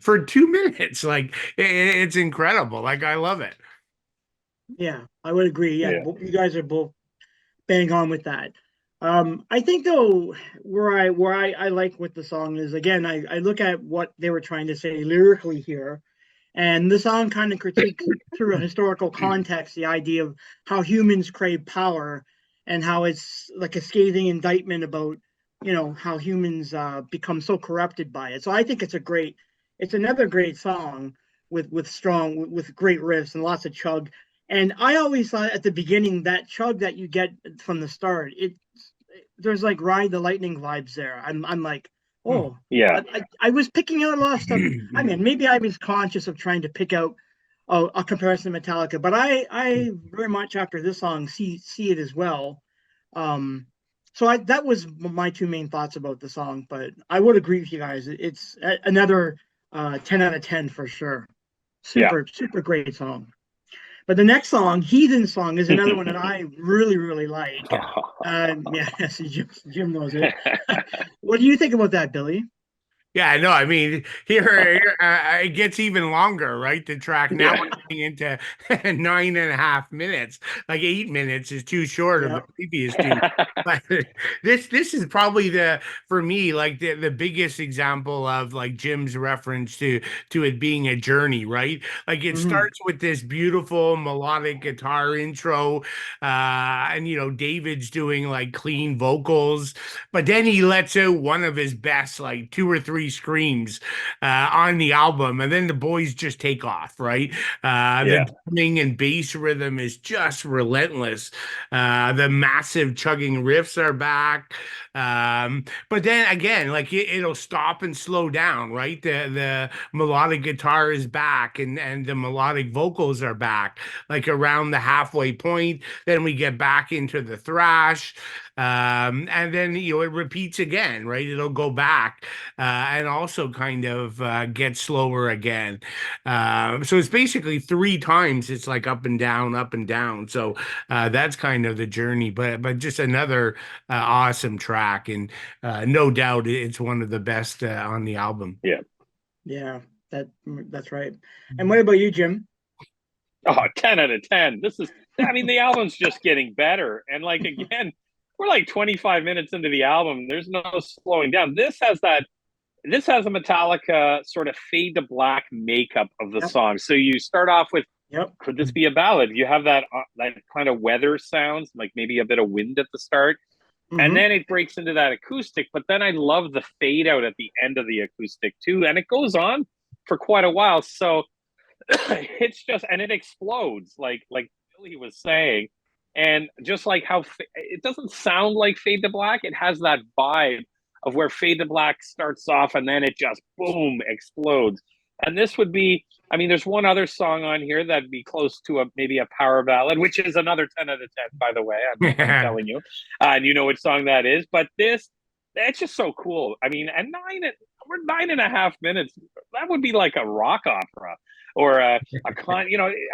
for 2 minutes. Like it's incredible. Like I love it. Yeah, I would agree. Yeah, you guys are both bang on with that. I think though where I like what the song is, again, I look at what they were trying to say lyrically here. And the song kind of critiques through a historical context the idea of how humans crave power and how it's like a scathing indictment about, you know, how humans become so corrupted by it. So I think it's another great song with great riffs and lots of chug. And I always thought at the beginning that chug that you get from the start, there's like Ride the Lightning vibes there. I'm like, oh, yeah. I was picking out a lot of stuff. I mean, maybe I was conscious of trying to pick out a comparison to Metallica, but I very much after this song see it as well. So that was my two main thoughts about the song. But I would agree with you guys. It's another 10 out of 10 for sure. Super great song. But the next song, Heathen song, is another one that I really, really like. Yeah, Jim knows it. What do you think about that, Billy? Yeah, no, I mean, here it gets even longer, right? The track now we're getting into 9.5 minutes. Like 8 minutes is too short of the Yep. previous two. But this is probably for me like the biggest example of like Jim's reference to it being a journey, right? Like it Mhm. starts with this beautiful melodic guitar intro, and David's doing like clean vocals, but then he lets out one of his best, like two or three screams on the album, and then the boys just take off, right? Yeah. The drumming and bass rhythm is just relentless. The massive chugging riffs are back. But then again, like it'll stop and slow down, right? The melodic guitar is back, and the melodic vocals are back, like around the halfway point. Then we get back into the thrash. And then it repeats again, right? It'll go back and also kind of get slower again. So it's basically three times. It's like up and down, up and down. So that's kind of the journey. But just another awesome track, and no doubt it's one of the best on the album. Yeah. Yeah, that's right. And what about you, Jim? Oh, 10 out of 10. The album's just getting better. And like, again, we're like 25 minutes into the album. There's no slowing down. This has a Metallica sort of fade to black makeup of the Yep. song. So you start off with, Yep. could this be a ballad? You have that kind of weather sounds, like maybe a bit of wind at the start. And then it breaks into that acoustic. But then I love the fade out at the end of the acoustic too. And it goes on for quite a while. So it's just, and it explodes like Billy was saying. And just like how it doesn't sound like Fade to Black, it has that vibe of where Fade to Black starts off and then it just boom explodes. And this would be, there's one other song on here that'd be close to maybe a power ballad, which is another 10 out of 10, by the way. I'm telling you, and you know which song that is. But that's just so cool. We're 9.5 minutes. That would be like a rock opera or a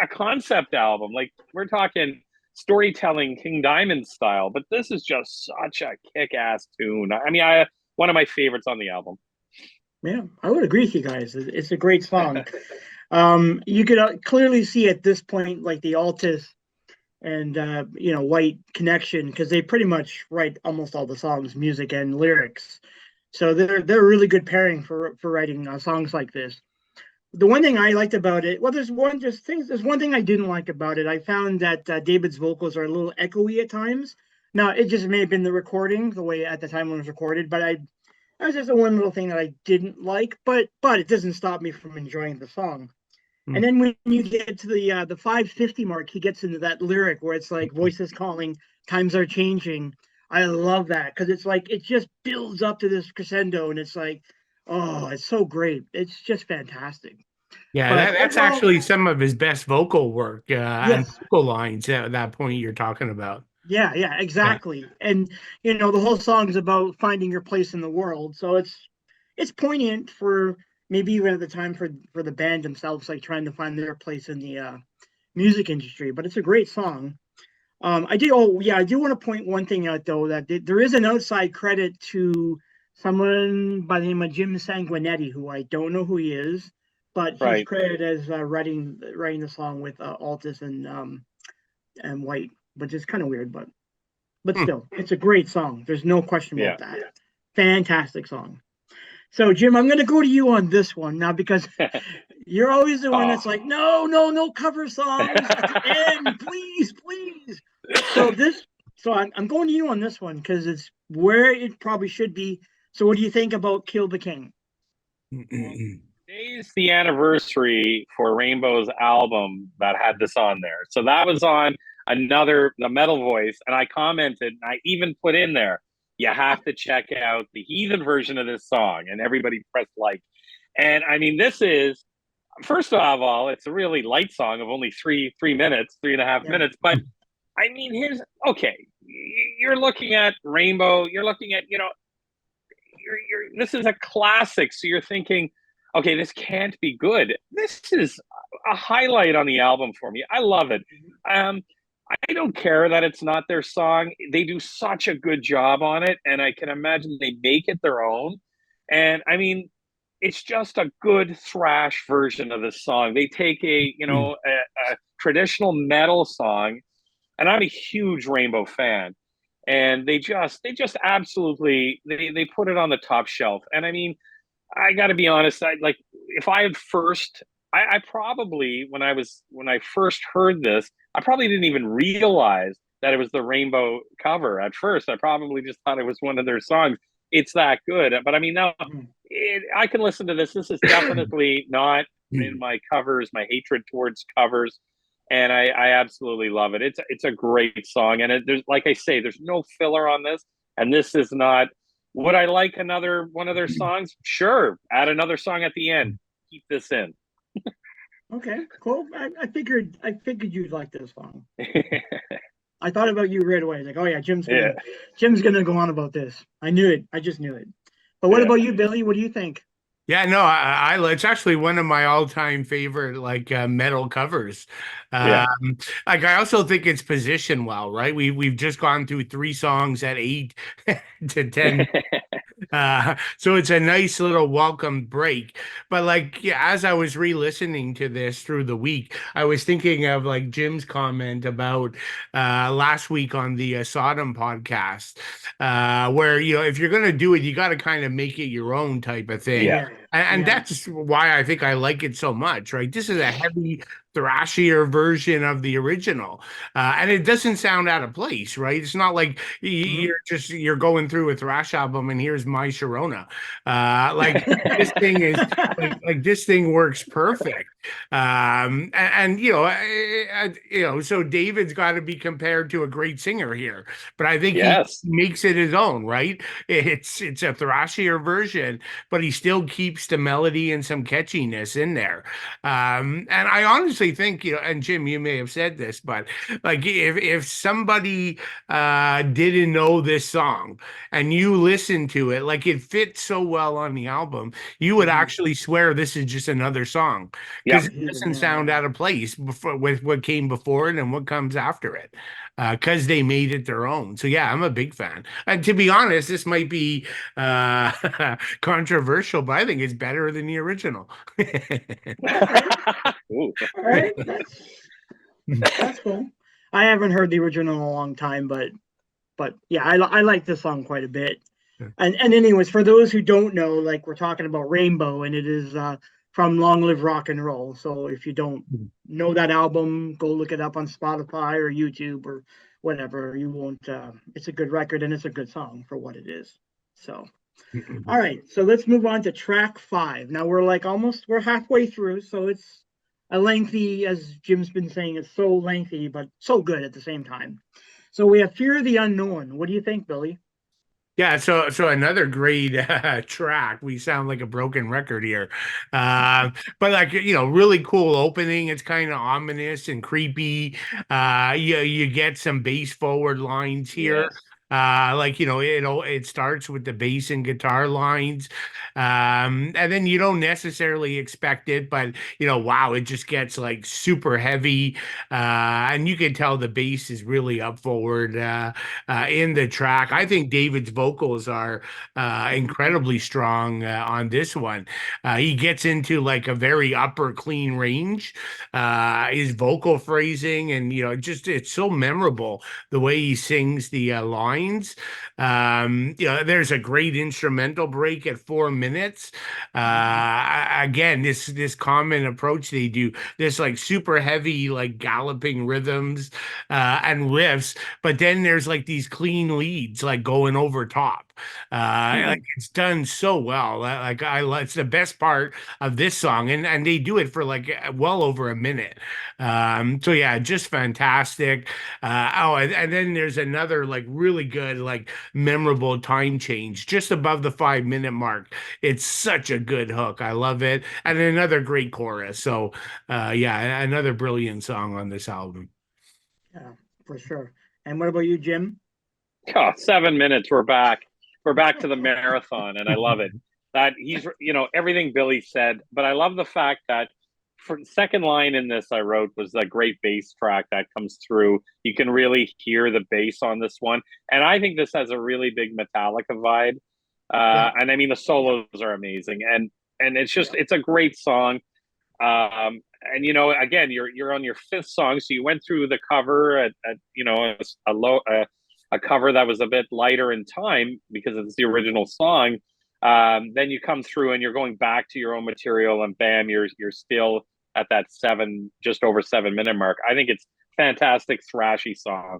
concept album. Like we're talking storytelling King Diamond style, but this is just such a kick-ass tune. One of my favorites on the album. Yeah, I would agree with you guys. It's a great song. You could clearly see at this point, like the Altus and White connection, because they pretty much write almost all the songs, music and lyrics. So they're a really good pairing for writing songs like this. The one thing I liked about it, well, there's one thing I didn't like about it. I found that David's vocals are a little echoey at times. Now, it just may have been the recording, the way at the time when it was recorded, but that was just the one little thing that I didn't like. But it doesn't stop me from enjoying the song. And then when you get to the 550 mark, he gets into that lyric where it's like voices calling, times are changing. I love that because it's like it just builds up to this crescendo, and it's like, oh, it's so great. It's just fantastic. Yeah, But that's overall, actually some of his best vocal work and yes, vocal lines at that point you're talking about. yeah, Yeah. exactly. And the whole song is about finding your place in the world. So it's poignant for maybe even at the time for the band themselves, like trying to find their place in the music industry. But it's a great song. I do. Oh, yeah. I do want to point one thing out though that there is an outside credit to someone by the name of Jim Sanguinetti, who I don't know who he is, but he's Right. credited as writing the song with Altus and White, which is kind of weird, but still, it's a great song. There's no question about that. Fantastic song. So, Jim, I'm going to go to you on this one now because you're always the one that's like, no cover songs at the end, please, please. So I'm going to you on this one because it's where it probably should be. So, what do you think about Kill the King? Today's the anniversary for Rainbow's album that had this on there. So that was on the Metal Voice, and I commented, and I even put in there, you have to check out the Heathen version of this song, and everybody pressed like. And this is, first of all, it's a really light song of only 3.5 minutes, but here's okay. You're looking at Rainbow. You're looking at this is a classic. So you're thinking, okay, this can't be good. This is a highlight on the album for me. I love it. Um, I don't care that it's not their song. They do such a good job on it, and I can imagine they make it their own. And I mean, it's just a good thrash version of the song. They take a traditional metal song, and I'm a huge Rainbow fan, and they just absolutely they put it on the top shelf. And I mean, I got to be honest. I like if I had first, I probably when I first heard this, I probably didn't even realize that it was the Rainbow cover at first. I probably just thought it was one of their songs. It's that good. But I mean, now I can listen to this. This is definitely not in my covers, my hatred towards covers. And I absolutely love it. It's a great song, and there's like I say, there's no filler on this, and this is not. Would I like another one of their songs? Sure, add another song at the end. Keep this in. Okay, cool. I figured you'd like this song. I thought about you right away. Like, oh yeah, Jim's gonna go on about this. I knew it. I just knew it. But what about you, Billy? What do you think? Yeah, no, it's actually one of my all-time favorite like metal covers. Yeah. Like I also think it's positioned well, right? We've just gone through three songs at 8 to 10. So it's a nice little welcome break. But like, yeah, as I was re-listening to this through the week, I was thinking of like Jim's comment about last week on the Sodom podcast, where if you're gonna do it, you got to kind of make it your own type of thing. Yeah. Yeah, And yeah. that's why I think I like it so much, right? This is a heavy, thrashier version of the original, and it doesn't sound out of place, right? It's not like you're going through a thrash album and here's My Sharona. Like this thing is like this thing works perfect. And so David's got to be compared to a great singer here, but I think he Yes. makes it his own, right? It's a thrashier version, but he still keeps the melody and some catchiness in there. And I honestly think, and Jim, you may have said this, but like if somebody didn't know this song and you listen to it, like it fits so well on the album, you would actually swear this is just another song Yep. because it doesn't sound out of place with what came before it and what comes after it. Because they made it their own. So yeah, I'm a big fan. And to be honest, this might be controversial, but I think it's better than the original. Okay. Ooh. All right. That's cool. I haven't heard the original in a long time, but yeah, I like this song quite a bit. And anyways, for those who don't know, like we're talking about Rainbow, and it is from Long Live Rock and Roll. So if you don't know that album, go look it up on Spotify or YouTube or whatever. You won't. It's a good record and it's a good song for what it is. So, all right. So let's move on to track 5. Now we're halfway through, so it's a lengthy, as Jim's been saying, it's so lengthy but so good at the same time. So we have Fear of the Unknown. What do you think, Billy? Yeah, so another great track. We sound like a broken record here, but like really cool opening. It's kind of ominous and creepy. You get some bass forward lines here. Yes. Like it starts with the bass and guitar lines, and then you don't necessarily expect it, but wow, it just gets like super heavy, and you can tell the bass is really up forward. In the track. I think David's vocals are incredibly strong on this one. He gets into like a very upper clean range. His vocal phrasing and just it's so memorable the way he sings the lines. There's a great instrumental break at 4 minutes. Again, this common approach they do, this like super heavy like galloping rhythms and riffs, but then there's like these clean leads like going over top. Like it's done so well. Like it's the best part of this song, and they do it for like well over a minute. So yeah, just fantastic. And then there's another like really good like memorable time change just above the 5 minute mark. It's such a good hook. I love it, and another great chorus. So yeah, another brilliant song on this album. Yeah, for sure. And what about you, Jim? Oh, 7 minutes. We're back. We're back to the marathon, and I love it. that he's, everything Billy said. But I love the fact that for second line in this I wrote was a great bass track that comes through. You can really hear the bass on this one, and I think this has a really big Metallica vibe. Yeah, And I mean the solos are amazing, and it's a great song. And again, you're on your fifth song, so you went through the cover at a cover that was a bit lighter in time because it's the original song. Then you come through and you're going back to your own material, and bam, you're still at that just over 7 minute mark. I think it's fantastic thrashy song.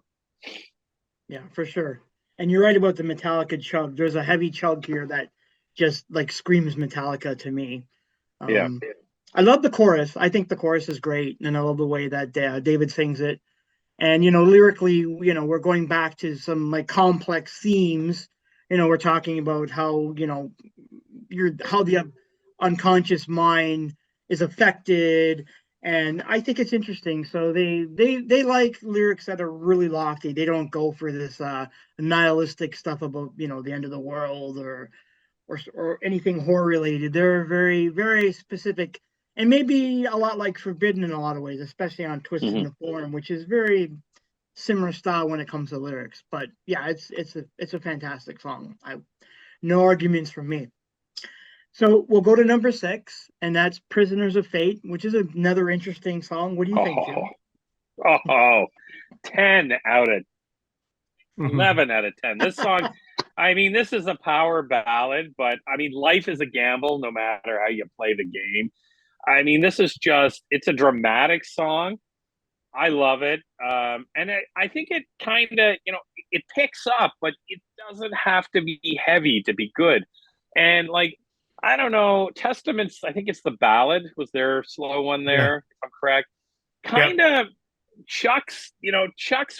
yeah, for sure. And you're right about the Metallica chug. There's a heavy chug here that just like screams Metallica to me. Yeah. I love the chorus. I think the chorus is great, and I love the way that David sings it. And lyrically, we're going back to some like complex themes. We're talking about how how the unconscious mind is affected, and I think it's interesting. So they like lyrics that are really lofty. They don't go for this nihilistic stuff about the end of the world or anything horror related. They're very, very specific, and maybe a lot like Forbidden in a lot of ways, especially on Twisted in the Form, which is very similar style when it comes to lyrics. But yeah, it's a fantastic song. No arguments from me. So we'll go to number 6, and that's Prisoners of Fate, which is another interesting song. What do you think, Jim? 10 out of 11 out of 10. This song, I mean, this is a power ballad, but I mean, life is a gamble no matter how you play the game. I mean, it's a dramatic song. I love it. And I think it kind of, it picks up, but it doesn't have to be heavy to be good. And like, I don't know, Testaments, I think it's the ballad, was their slow one there, if I'm correct. Kind of Chuck's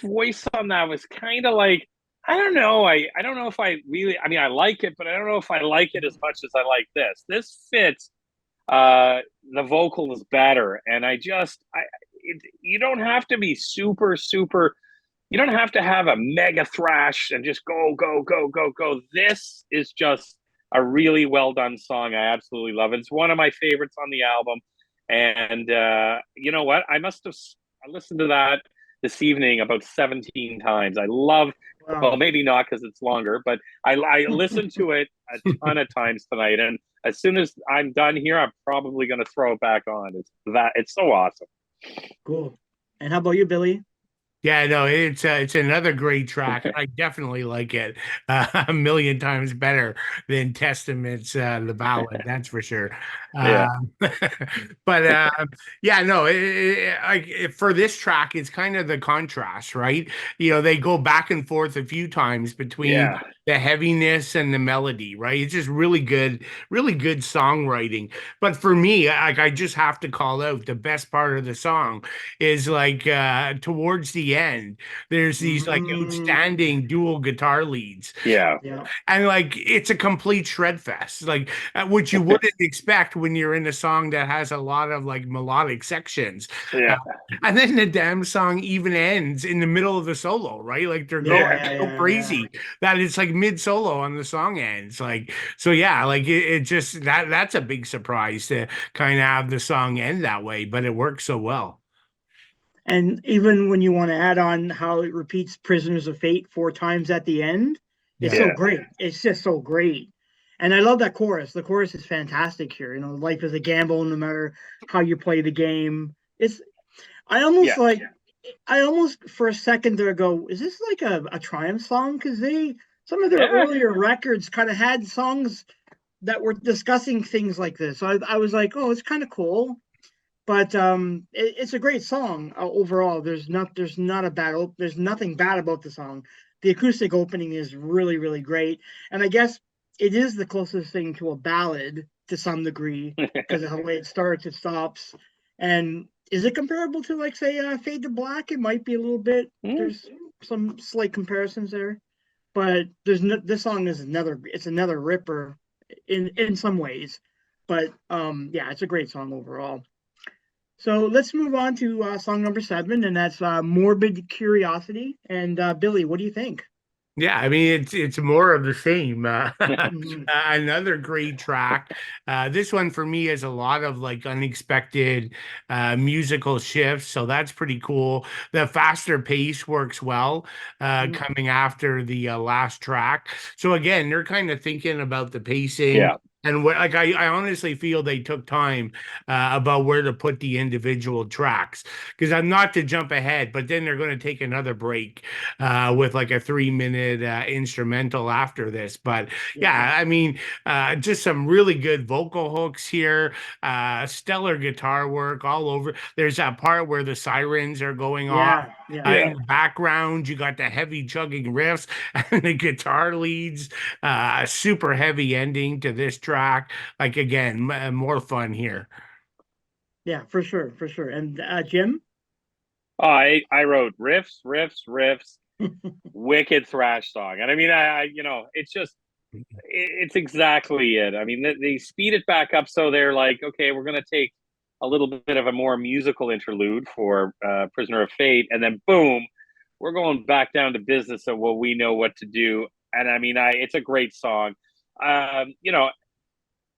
voice on that was kind of like, I don't know. I don't know if I really, I mean, I like it, but I don't know if I like it as much as I like this. This fits. The vocal is better. And you don't have to be super, super, you don't have to have a mega thrash and just go, go, go, go, go. This is just a really well done song. I absolutely love it. It's one of my favorites on the album. And you know what? I listened to that this evening about 17 times. I love, well, maybe not because it's longer, but I listened to it a ton of times tonight. And as soon as I'm done here, I'm probably going to throw it back on. It's so awesome. Cool. And how about you, Billy? Yeah, no, it's another great track. I definitely like it a million times better than Testament's the ballad. That's for sure. Yeah. But yeah, no, for this track, it's kind of the contrast, right? They go back and forth a few times between the heaviness and the melody, right? It's just really good songwriting. But for me, I just have to call out the best part of the song is like towards the end, there's these like outstanding dual guitar leads. Yeah. And like it's a complete shred fest, like which you wouldn't expect when you're in a song that has a lot of like melodic sections. And then the damn song even ends in the middle of the solo, right? Like they're going so crazy that it's like mid solo on the song ends. Like, so yeah, like it just that's a big surprise to kind of have the song end that way, but it works so well. And even when you want to add on how it repeats Prisoners of Fate 4 times at the end, it's so great. It's just so great. And I love that chorus. The chorus is fantastic here. Life is a gamble no matter how you play the game. I almost for a second there go, is this like a Triumph song? Because some of their earlier records kind of had songs that were discussing things like this. So I was like, oh, it's kind of cool. But it's a great song overall. There's nothing bad about the song. The acoustic opening is really, really great, and I guess it is the closest thing to a ballad to some degree because of the way it starts, it stops. And is it comparable to like say Fade to Black? It might be a little bit. There's some slight comparisons there, but this song is another ripper in some ways. But yeah, it's a great song overall. So let's move on to song number 7, and that's Morbid Curiosity. And Billy, what do you think? Yeah, I mean it's more of the same. Mhm. Another great track. This one for me has a lot of like unexpected musical shifts, so that's pretty cool. The faster pace works well Mhm. coming after the last track. So again, they're kind of thinking about the pacing. Yeah. And what, like, I honestly feel they took time about where to put the individual tracks because I'm not to jump ahead, but then they're going to take another break with like a 3 minute instrumental after this. But Yeah. yeah, I mean, just some really good vocal hooks here, stellar guitar work all over. There's that part where the sirens are going off. Yeah. Yeah. Yeah. In the background, you got the heavy chugging riffs and the guitar leads. Super heavy ending to this track. Like again, more fun here. Yeah, for sure, for sure. And Jim? I wrote riffs, riffs, riffs, wicked thrash song, and I mean, it's just it's exactly it. I mean, they speed it back up so they're like, okay, we're gonna take a little bit of a more musical interlude for Prisoner of Fate, and then boom, we're going back down to business of what we know what to do. And I mean, it's a great song. You know,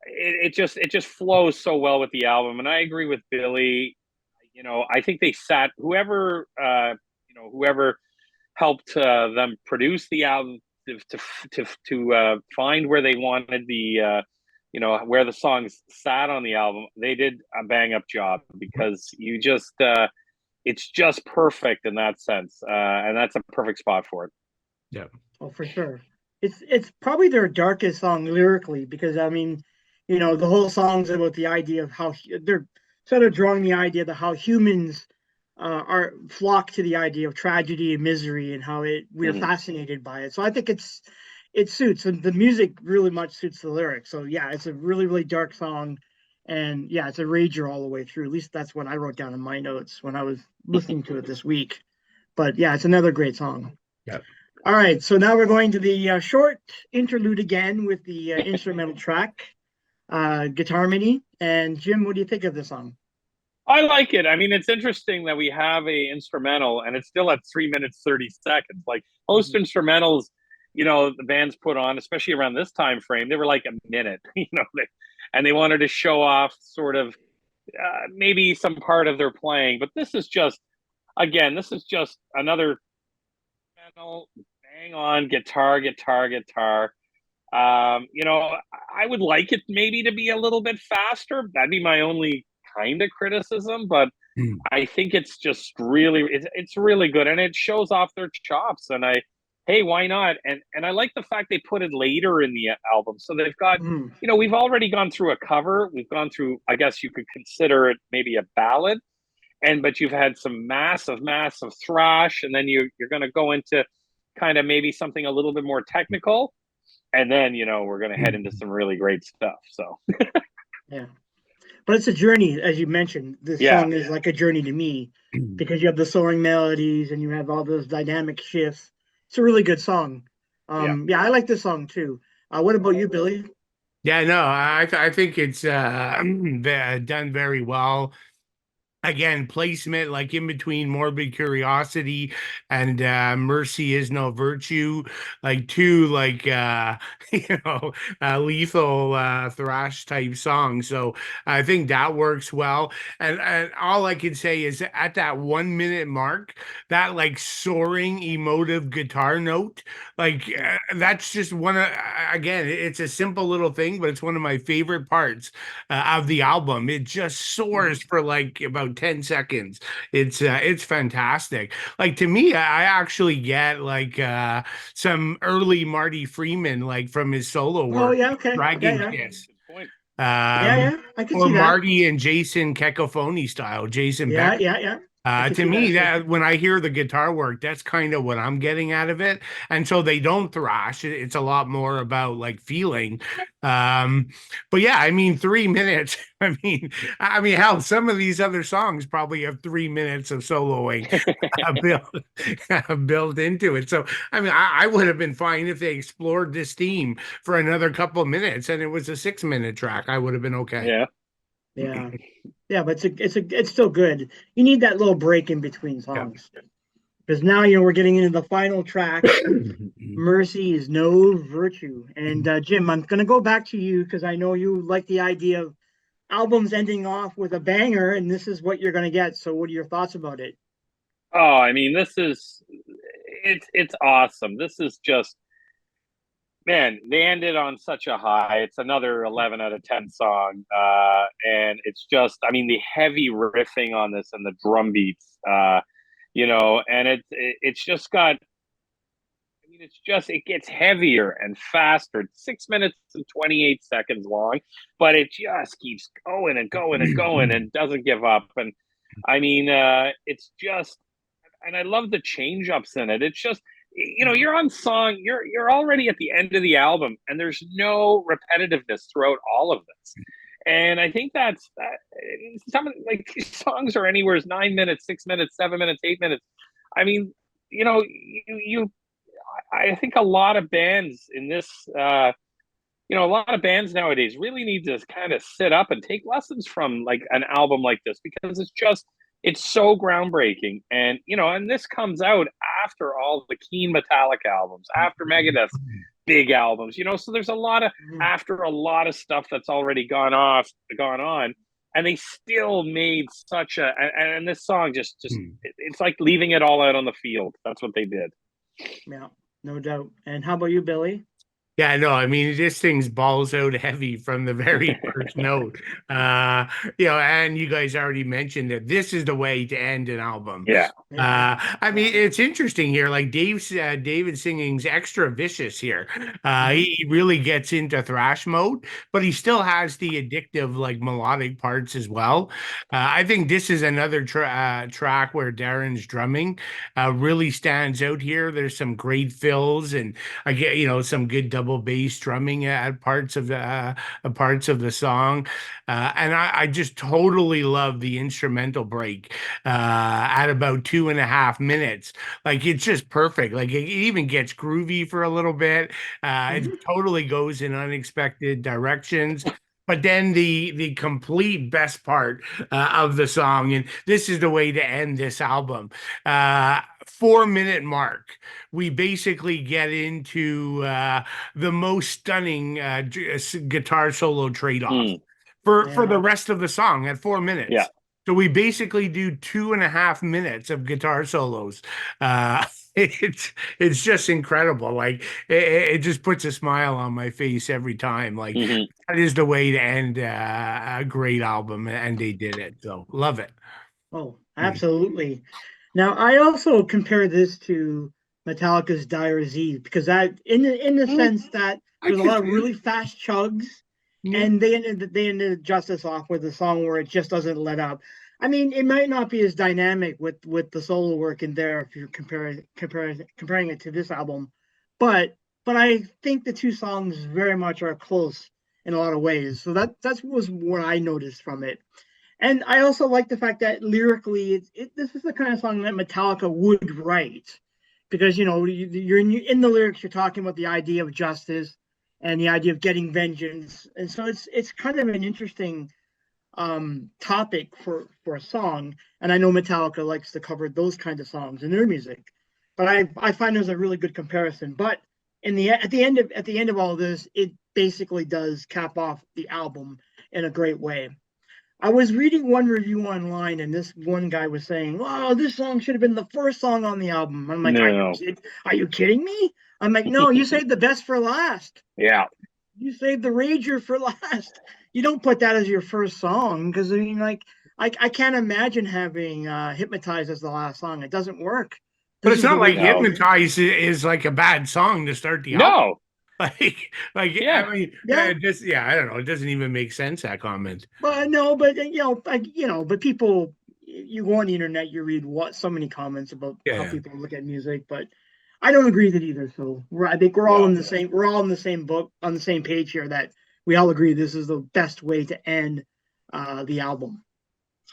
it just flows so well with the album, and I agree with Billy. You know, I think they sat whoever helped them produce the album to find where they wanted where the songs sat on the album. They did a bang up job because it's just perfect in that sense, and that's a perfect spot for it. Yeah. Oh, for sure. It's probably their darkest song lyrically because I mean, the whole song's about the idea of how they're sort of drawing the idea that how humans are flock to the idea of tragedy and misery and how we're Mm-hmm. fascinated by it. So I think it suits and the music really much suits the lyrics. So yeah, it's a really really dark song, and yeah, it's a rager all the way through. At least that's what I wrote down in my notes when I was listening to it this week. But yeah, it's another great song. Yeah. All right, so now we're going to the short interlude again with the instrumental track, Guitar Mini. And Jim, what do you think of this song? I like it. I mean, it's interesting that we have a instrumental and it's still at 3 minutes 30 seconds. Like most Mhm. instrumentals, the bands put on, especially around this time frame, they were like a minute. And they wanted to show off sort of maybe some part of their playing. But this is just another instrumental, bang on guitar, guitar, guitar. I would like it maybe to be a little bit faster. That'd be my only kind of criticism, but Mm. I think it's just it's really good and it shows off their chops. And hey, why not? And I like the fact they put it later in the album, so they've got Mhm. we've already gone through a cover, we've gone through, I guess you could consider it maybe a ballad, but you've had some massive, massive thrash, and then you're going to go into kind of maybe something a little bit more technical, and then we're going to head into some really great stuff. So Yeah, but it's a journey, as you mentioned. This yeah, song is like a journey to me because you have the soaring melodies and you have all those dynamic shifts. It's a really good song. yeah. Yeah, I like this song too. What about you, Billy? Yeah, no, I think it's done very well. Again, placement like in between Morbid Curiosity and Mercy is No Virtue, like two like lethal thrash type songs. So I think that works well. And all I can say is at that 1 minute mark, that like soaring emotive guitar note, like that's just one of again, it's a simple little thing, but it's one of my favorite parts of the album. It just soars for like about 10 seconds. It's fantastic. Like to me, I actually get like some early Marty Freeman, like from his solo Oh work, yeah, okay, yeah, Dragon yeah, Kiss. Good point. yeah, Um, yeah. I can or see that. Marty and Jason Cacophony style, Jason Yeah, Beck. yeah, yeah. I can To see me, that too. that when I hear the guitar work, that's kind of what I'm getting out of it. And so they don't thrash. It's a lot more about like feeling. Um, but yeah, I mean, 3 minutes. Hell, some of these other songs probably have 3 minutes of soloing built into it. So I mean, I would have been fine if they explored this theme for another couple of minutes and it was a 6 minute track. I would have been okay. Yeah. Yeah, yeah, but it's still good. You need that little break in between Yeah. songs. because now we're getting into the final track. Mercy is no virtue. And Jim, I'm going to go back to you because I know you like the idea of albums ending off with a banger, and this is what you're going to get. So, what are your thoughts about it? Oh, I mean, it's awesome. This is just, man, they ended on such a high. It's another 11 out of 10 song. And it's just, I mean, the heavy riffing on this and the drum beats, and it's just got, I mean, it gets heavier and faster. It's 6 minutes and 28 seconds long, but it just keeps going and going and going and doesn't give up. And I mean, it's just, and I love the change ups in it. It's just, you're on song, you're already at the end of the album, and there's no repetitiveness throughout all of this. And I think that's that. Some of these songs are anywhere 9 minutes, 6 minutes, 7 minutes, 8 minutes. I mean, I think a lot of bands in this, a lot of bands nowadays really need to kind of sit up and take lessons from like an album like this, because it's so groundbreaking. And this comes out after all the Keen Metallic albums, after Megadeth's big albums, so there's after a lot of stuff that's already gone on, and they still made and this song just it's like leaving it all out on the field. That's what they did. Yeah, no doubt. And how about you, Billy? Yeah, no, I mean, this thing's balls out heavy from the very first note. And you guys already mentioned that this is the way to end an album. Yeah. I mean, it's interesting here. Like David singing's extra vicious here. He really gets into thrash mode, but he still has the addictive, like melodic parts as well. I think this is another track where Darren's drumming really stands out here. There's some great fills, and I get some good double bass drumming at parts of the song, and I just totally love the instrumental break at about 2.5 minutes. Like, it's just perfect. Like, it even gets groovy for a little bit. It totally goes in unexpected directions. But then the complete best part of the song, and this is the way to end this album. 4-minute mark, we basically get into the most stunning guitar solo trade-off for the rest of the song at 4 minutes. Yeah. So we basically do 2.5 minutes of guitar solos. It's just incredible. Like, it just puts a smile on my face every time. Like, that is the way to end a great album, and they did it. So love it. Oh, absolutely. Now, I also compare this to Metallica's Dire Z, because in the sense that there's a lot of really fast chugs, and they ended Justice off with a song where it just doesn't let up. I mean, it might not be as dynamic with the solo work in there if you're comparing it to this album, but I think the two songs very much are close in a lot of ways. So that was what I noticed from it. And I also like the fact that lyrically, this is the kind of song that Metallica would write, because you're in the lyrics, you're talking about the idea of justice and the idea of getting vengeance, and so it's kind of an interesting topic for a song. And I know Metallica likes to cover those kinds of songs in their music, but I find there's a really good comparison. But at the end of all of this, it basically does cap off the album in a great way. I was reading one review online, and this one guy was saying, "Oh, this song should have been the first song on the album." I'm like, No. Are you kidding me? I'm like, no, you saved the best for last. Yeah. You saved the Rager for last. You don't put that as your first song, because I mean, like, I can't imagine having Hypnotize as the last song. It doesn't work. But it's not like Hypnotize is like a bad song to start the album. No. Yeah. I mean, I don't know. It doesn't even make sense, that comment. But no, but but people, you go on the internet, you read so many comments about how people look at music, but I don't agree with it either. So I think we're all in the same. We're all in the same book, on the same page here. That we all agree this is the best way to end the album.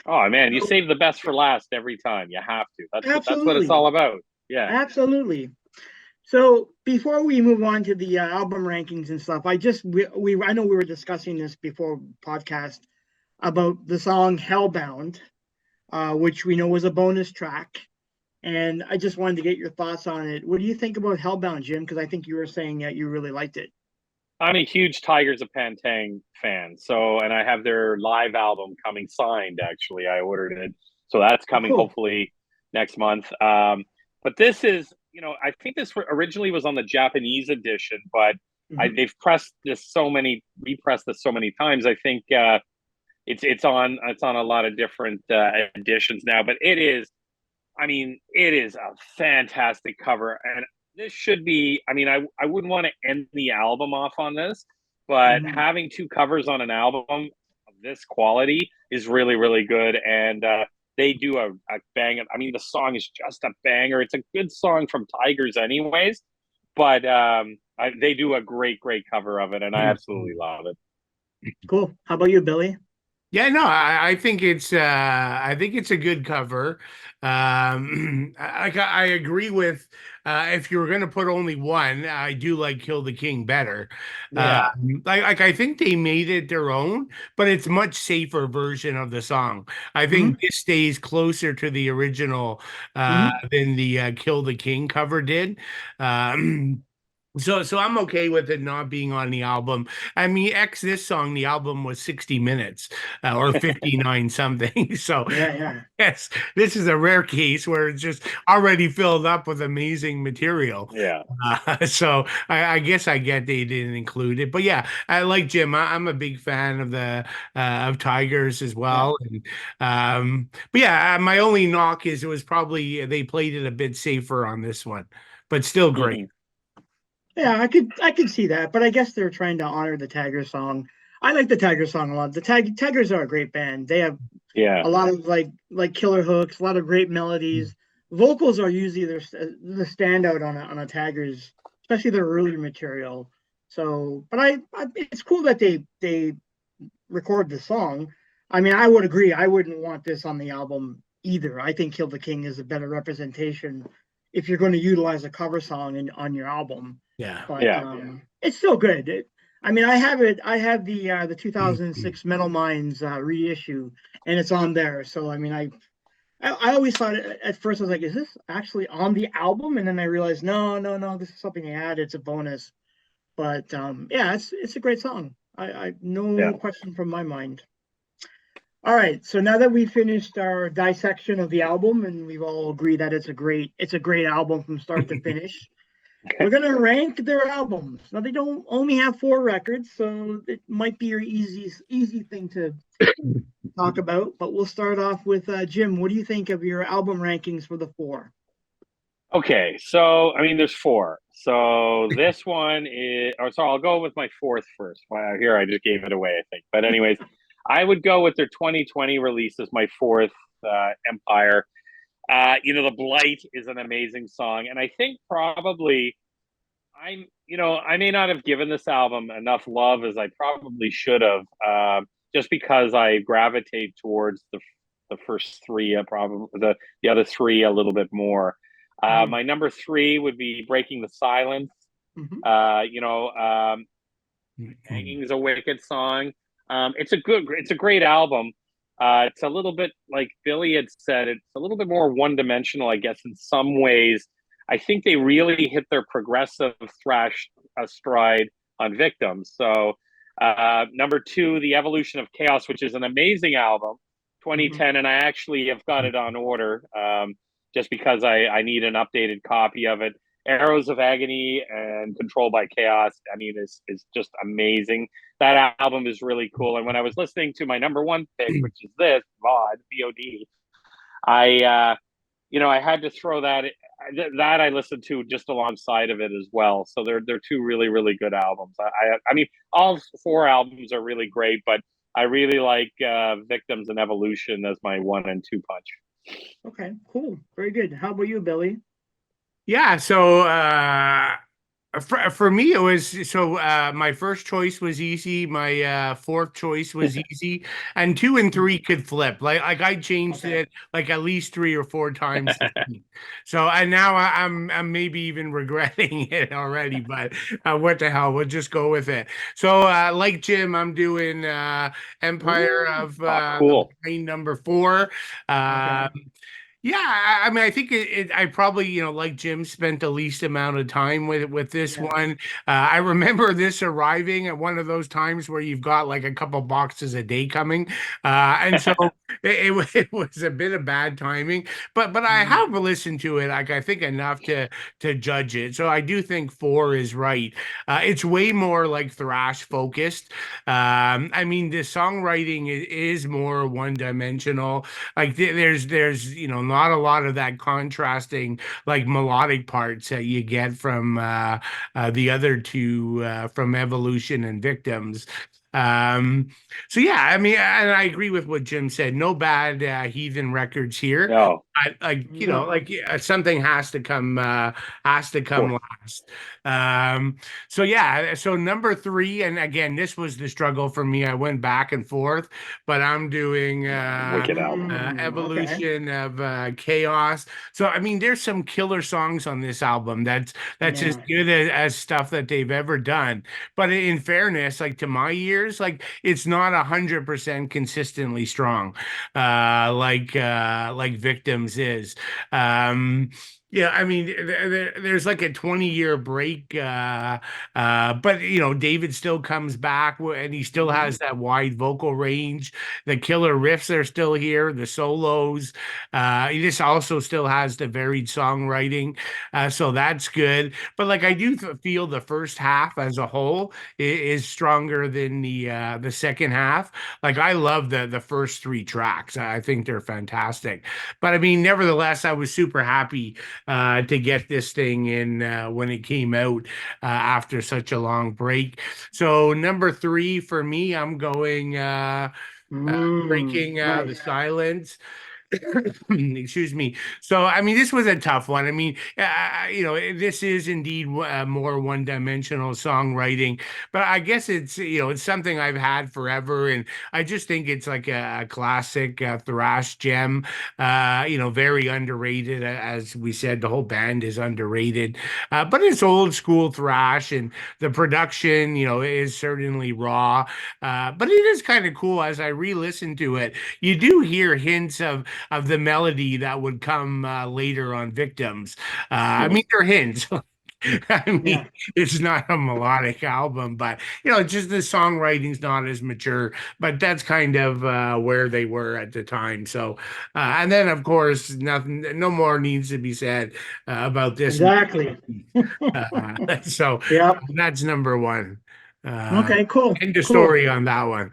Oh man, you save the best for last every time. You have to. That's what it's all about. Yeah, absolutely. So before we move on to the album rankings and stuff, I know we were discussing this before podcast about the song Hellbound, which we know was a bonus track. and I just wanted to get your thoughts on it. What do you think about Hellbound, Jim? Because I think you were saying that you really liked it. I'm a huge Tigers of Pantang fan. So, and I have their live album coming signed, actually. I ordered it. So that's Oh, coming cool. hopefully next month. But this is, I think this originally was on the Japanese edition, but they've repressed this so many times. I think it's on a lot of different editions now. But it is a fantastic cover, and this should be. I wouldn't want to end the album off on this, but Mm-hmm. having two covers on an album of this quality is really, really good. And they do a bang. The song is just a banger. It's a good song from Tigers, anyways, but they do a great, great cover of it, and I absolutely love it. Cool. How about you, Billy? Yeah, no, I think it's a good cover. I agree with if you were going to put only one, I do like Kill the King better. Yeah. I think they made it their own, but it's much safer version of the song. I Mm-hmm. think this stays closer to the original Mm-hmm. than the Kill the King cover did. So I'm okay with it not being on the album. This song, the album was 60 minutes or 59 something. So Yeah, yeah. yes, this is a rare case where it's just already filled up with amazing material. Yeah. So I guess I get they didn't include it, but yeah, I like Jim. I'm a big fan of the of Tigers as Yeah. well. And but yeah, my only knock is it was probably they played it a bit safer on this one, but still great. Mhm. Yeah, I could see that, but I guess they're trying to honor the Tiger song. I like the Tiger song a lot. The Tigers are a great band. They have Yeah. a lot of like killer hooks, a lot of great melodies. Vocals are usually the standout on a Tigers, especially their earlier material. So, but it's cool that they record the song. I would agree. I wouldn't want this on the album either. I think Kill the King is a better representation if you're going to utilize a cover song on your album. Yeah. But Yeah. it's still good. I have it. I have the 2006 Metal Minds reissue, and it's on there. So I always thought at first I was like, is this actually on the album? And then I realized, no, this is something they added. It's a bonus. But yeah, it's a great song. I no Yeah. question from my mind. All right, so now that we finished our dissection of the album and we've all agreed that it's a great album from start to finish, we're gonna rank their albums. Now they don't only have 4 records, so it might be your easy thing to talk about. But we'll start off with Jim. What do you think of your album rankings for the 4? Okay, so there's four. So this one is, or so I'll go with my fourth first. Wow, here I just gave it away, I think. But anyways, I would go with their 2020 release as my fourth Empire. The Blight is an amazing song, and I think probably I may not have given this album enough love as I probably should have, just because I gravitate towards the first three, probably the other three a little bit more. My number three would be Breaking the Silence. Mm-hmm. Hanging is a wicked song. It's a great album. It's a little bit like Billy had said. It's a little bit more one dimensional, I guess, in some ways. I think they really hit their progressive thrash stride on Victims. So, number two, The Evolution of Chaos, which is an amazing album, 2010, and I actually have got it on order, just because I need an updated copy of it. Arrows of Agony and Control by Chaos, is just amazing. That album is really cool. And when I was listening to my number one pick, which is this VOD, I had to throw that I listened to just alongside of it as well. So they're two really, really good albums. All four albums are really great, but I really like Victims and Evolution as my 1 and 2 punch. Okay, cool, very good. How about you, Billy? Yeah, so for me it was my first choice was easy, my fourth choice was easy, and 2 and 3 could flip. Like I changed it like at least 3 or 4 times. So and now I'm maybe even regretting it already, but what the hell, we'll just go with it. So like Jim, I'm doing Empire of the Cool. Brain number 4. Yeah, I mean, I think I probably, like Jim, spent the least amount of time with this Yeah. one. I remember this arriving at one of those times where you've got like a couple boxes a day coming, and so it was a bit of bad timing. But I Mm. have listened to it, like I think enough to judge it. So I do think four is right. It's way more like thrash focused. I mean, the songwriting is more one dimensional. Like there's not a lot of that contrasting like melodic parts that you get from the other two from Evolution and Victims. Um, so yeah, I mean, and I agree with what Jim said. No bad Heathen records here. No, Like No. like something has to come four. last. Um, so yeah, so number three, and again, this was the struggle for me. I went back and forth, but I'm doing Wicked album. Okay. Evolution of Chaos. So I mean, there's some killer songs on this album that's as Yeah. good as stuff that they've ever done. But in fairness, like to my ears, like it's not 100% consistently strong, like Victims is. Um, yeah, I mean, there's like a 20-year break, but David still comes back and he still Mhm. has that wide vocal range. The killer riffs are still here, the solos. This also still has the varied songwriting, so that's good. But like I do feel the first half as a whole is stronger than the second half. Like I love the first three tracks. I think they're fantastic. But I mean, nevertheless, I was super happy to get this thing in when it came out after such a long break. So number three for me, I'm going breaking the Nice. silence. Excuse me. So, I mean, this was a tough one. I mean, this is indeed more one-dimensional songwriting, but I guess it's something I've had forever, and I just think it's like a classic thrash gem. Very underrated, as we said. The whole band is underrated, but it's old school thrash, and the production, is certainly raw. But it is kind of cool as I re-listen to it. You do hear hints of the melody that would come later on Victims. I mean, they're hints. I Yeah. mean, it's not a melodic album, but just the songwriting's not as mature. But that's kind of where they were at the time. So, and then of course, nothing, no more needs to be said about this. Exactly. So Yep. that's number one. Uh, Okay, cool. End of Cool. story on that one.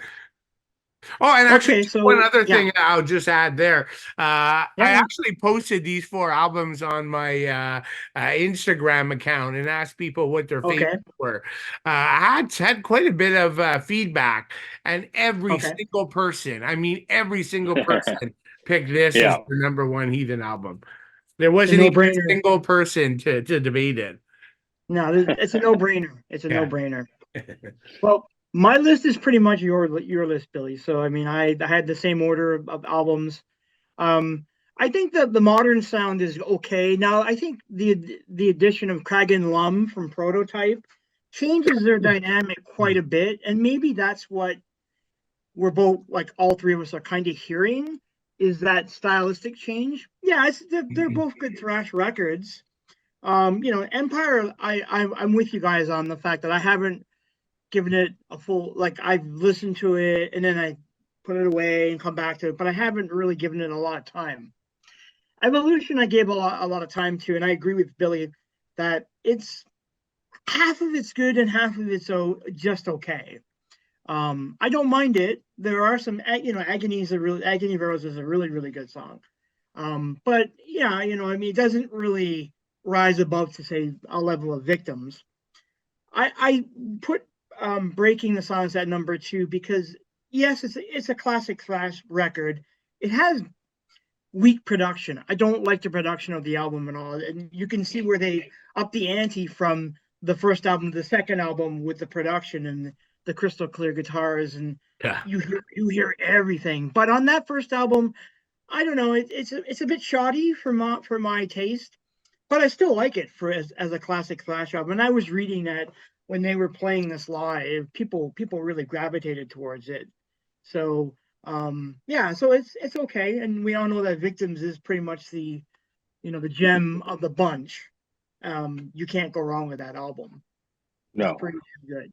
Oh, and actually, Okay, just one so other yeah. thing I'll just add there. I Yeah. actually posted these four albums on my Instagram account and asked people what their favorites Okay. were. I had quite a bit of feedback, and every Okay. single person, I mean, every single person picked this as Yeah. their number one Heathen album. There It's a wasn't even a no-brainer. single person to debate it. No, it's a no-brainer. It's a Yeah. no-brainer. Well, my list is pretty much your list, Billy. So I mean, I had the same order of albums. Um, I think that the modern sound is okay. Now, I think the addition of Crag and Lum from Prototype changes their dynamic quite a bit, and maybe that's what we're both like all three of us are kind of hearing is that stylistic change. Yeah, they're both good thrash records. Empire. I'm with you guys on the fact that I haven't given it a full like I've listened to it and then I put it away and come back to it, but I haven't really given it a lot of time. Evolution I gave a lot of time to, and I agree with Billy that it's half of it's good and half of it's just okay. I don't mind it. There are some, Agony of Arrows is a really really good song. But yeah, I mean, it doesn't really rise above to say a level of Victims. I put Breaking the Silence at number two because yes, it's a classic thrash record. It has weak production. I don't like the production of the album at all, and you can see where they up the ante from the first album to the second album with the production and the crystal clear guitars, and Yeah. you hear everything. But on that first album, I don't know, it's a bit shoddy for my taste, but I still like it for as a classic thrash album. And I was reading that when they were playing this live, people really gravitated towards it. So Yeah, so it's okay, and we all know that Victims is pretty much the the gem of the bunch. You can't go wrong with that album. It's No. pretty damn good.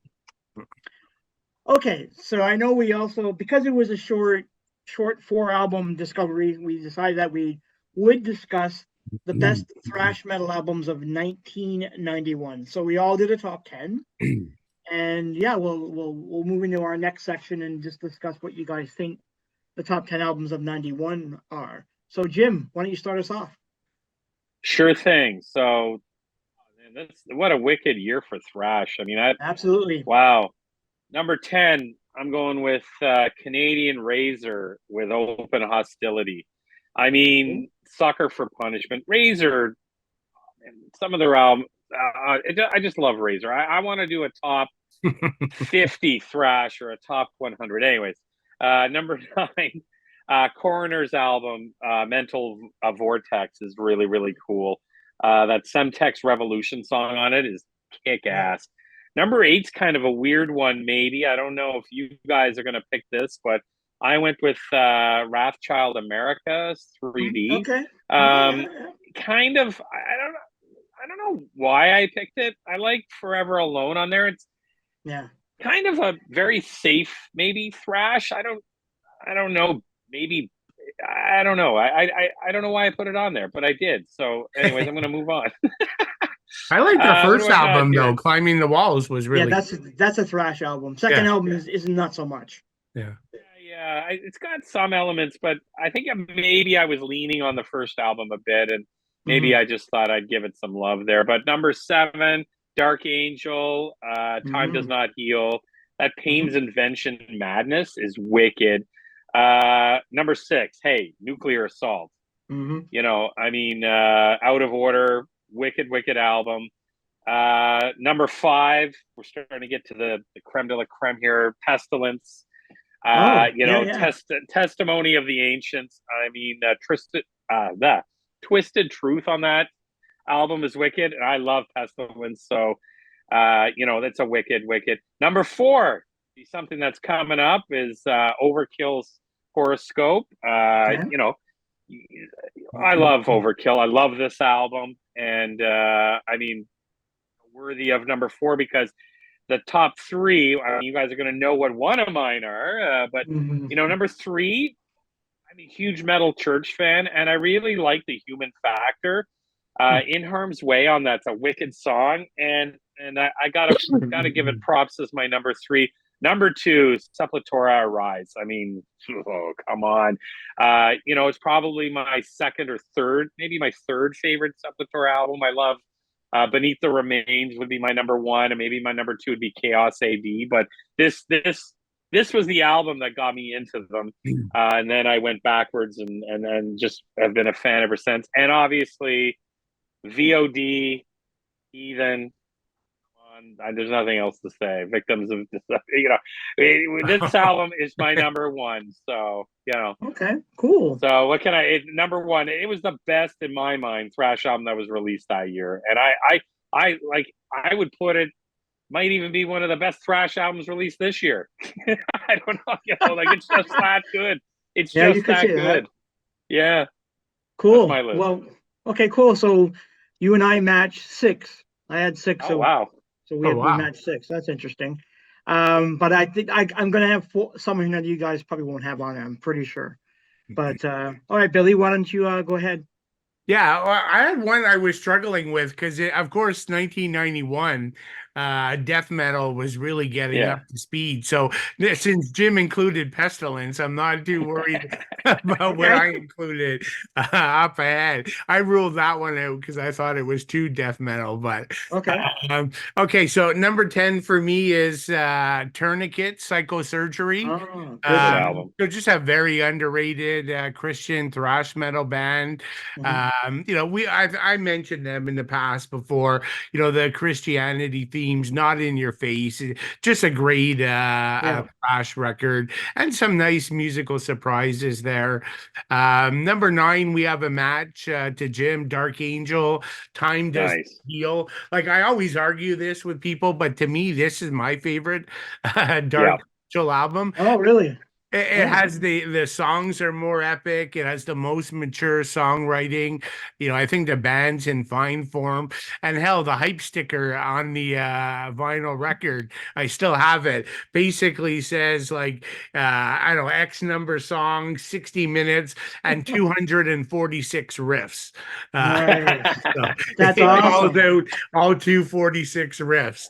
Okay, so I know we also, because it was a short 4 album discovery, we decided that we would discuss the best thrash metal albums of 1991. So we all did a top 10, and yeah, we'll move into our next section and just discuss what you guys think the top 10 albums of 91 are. So Jim, why don't you start us off? Sure thing. So, man, what a wicked year for thrash. I mean, Absolutely. wow. Number 10, I'm going with Canadian Razor with Open Hostility. I mean, Sucker for Punishment. Razor, some of their albums, I just love Razor. I want to do a top 50 thrash or a top 100. Anyways, number 9, Coroner's album, Mental Vortex, is really, really cool. That Semtex Revolution song on it is kick ass. Number 8's kind of a weird one, maybe. I don't know if you guys are going to pick this, but I went with Wrathchild America 3D. Okay. Kind of, I don't know why I picked it. I like Forever Alone on there. It's kind of a very safe, maybe thrash. I don't know. Maybe I don't know. I don't know why I put it on there, but I did. So, anyways, I'm going to move on. I like the first album though. Climbing the Walls was really that's a thrash album. Second album is not so much. Yeah. It's got some elements, but I think maybe I was leaning on the first album a bit, and maybe I just thought I'd give it some love there. But number 7, Dark Angel, Time Does Not Heal. That Pain's Invention Madness is wicked. Number 6, hey, Nuclear Assault. You know, I mean, Out of Order, wicked album. Number 5, we're starting to get to the creme de la creme here, Pestilence. Testimony of the Ancients. I mean, the Twisted Truth on that album is wicked, and I love Pestilence. So, that's a wicked. Number 4, something that's coming up is Overkill's Horoscope. I love Overkill. I love this album, and I mean, worthy of number 4 because the top 3, you guys are going to know what one of mine are, but number 3, I'm a huge Metal Church fan, and I really like the Human Factor. In Harm's Way on that's a wicked song, and I gotta give it props as my number 3. Number 2, Sepultura Arise. I mean, come on. It's probably my second or third, maybe my third favorite Sepultura album. I love Beneath the Remains would be my number 1, and maybe my number 2 would be Chaos AD. But this was the album that got me into them, and then I went backwards and just have been a fan ever since. And obviously, VOD, Heathen. There's nothing else to say. Victims of this album is my number 1. So Okay, cool. So what can number 1? It was the best in my mind thrash album that was released that year, and I would put it might even be one of the best thrash albums released this year. I don't know, it's just that good. It's just that good. Yeah. Cool. That's my list. Well, okay, cool. So you and I match 6. I had 6. Oh, wow. So we matched 6. That's interesting. But I think I'm going to have something that you guys probably won't have on it, I'm pretty sure. But all right, Billy, why don't you go ahead? Yeah, well, I had one I was struggling with because, of course, 1991, death metal was really getting up to speed. So since Jim included Pestilence, I'm not too worried about what I included up ahead. I ruled that one out because I thought it was too death metal. But okay, so number 10 for me is Tourniquet, Psychosurgery. Good album. So just a very underrated Christian thrash metal band. I mentioned them in the past before. The Christianity themes, not in your face. Just a great thrash record and some nice musical surprises there. Number 9, we have a match to Jim, Dark Angel, Time Does Heal. Like, I always argue this with people, but to me, this is my favorite Dark Angel album. Oh, really? It has the songs are more epic. It has the most mature songwriting. I think the band's in fine form. And hell, the hype sticker on the vinyl record, I still have it. Basically says like I don't know, X number song, 60 minutes, and 246 riffs. Nice. So That's it calls awesome. out all 246 riffs.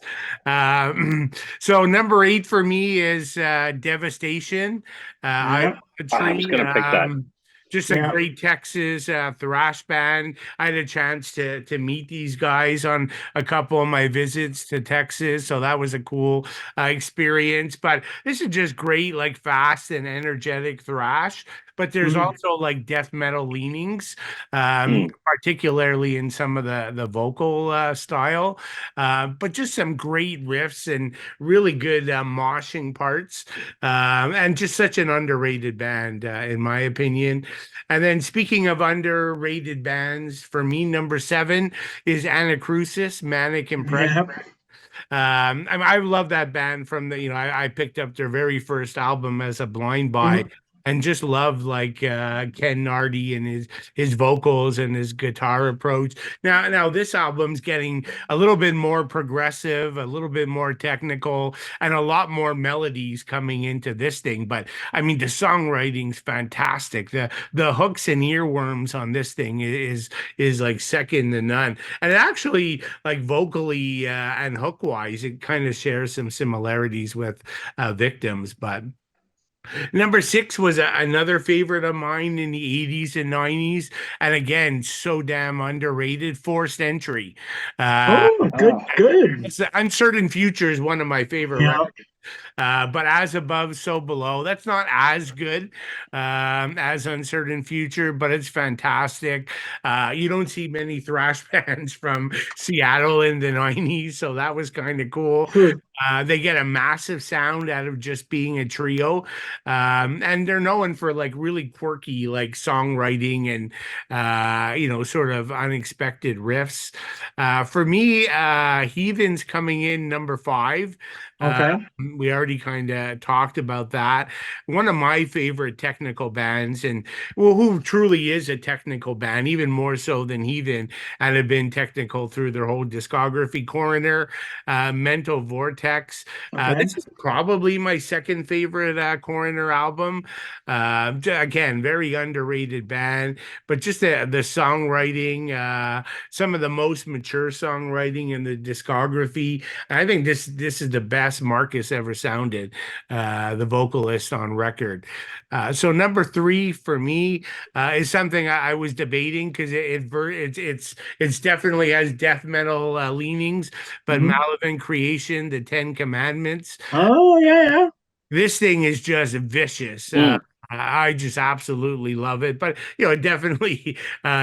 So number 8 for me is Devastation. I Yeah. a I was tree. going to pick that. Just a Yeah. great Texas thrash band. I had a chance to meet these guys on a couple of my visits to Texas, so that was a cool experience. But this is just great, like fast and energetic thrash. But there's Mhm. also like death metal leanings, Mm. particularly in some of the vocal style. But just some great riffs and really good moshing parts, and just such an underrated band, in my opinion. And then speaking of underrated bands, for me, number 7 is Anacrusis, Manic Impression. Yeah. I love that band from I picked up their very first album as a blind buy Mhm. and just loved like Ken Nardi and his vocals and his guitar approach. Now this album's getting a little bit more progressive, a little bit more technical, and a lot more melodies coming into this thing. But I mean, the songwriting's fantastic. The hooks and earworms on this thing is like second to none. And it actually, like vocally and hook wise, it kind of shares some similarities with Victims. But number 6 was another favorite of mine in the 80s and 90s. And again, so damn underrated. Forced Entry. Uh, Oh, Oh, good. it's Uncertain Future is one of my favorite Yeah. records. But As Above, So Below, that's not as good as Uncertain Future, but it's fantastic. You don't see many thrash bands from Seattle in the 90s, so that was kind of cool. True. They get a massive sound out of just being a trio. And they're known for like really quirky, like songwriting and, sort of unexpected riffs. For me, Heathen's coming in number 5. Uh, Okay. we already kind of talked about that. One of my favorite technical bands, and well, who truly is a technical band, even more so than Heathen, and have been technical through their whole discography. Coroner, Mental Vortex. Okay. This is probably my second favorite Coroner album. Again, very underrated band, but just the songwriting, some of the most mature songwriting in the discography. I think this is the best Marcus ever sounded, the vocalist on record. So number 3 for me is something I was debating because it's definitely has death metal leanings, but Mhm. Malavin Creation, the Ten Commandments. Oh, yeah, This thing is just vicious. mm. I just absolutely love it. But definitely,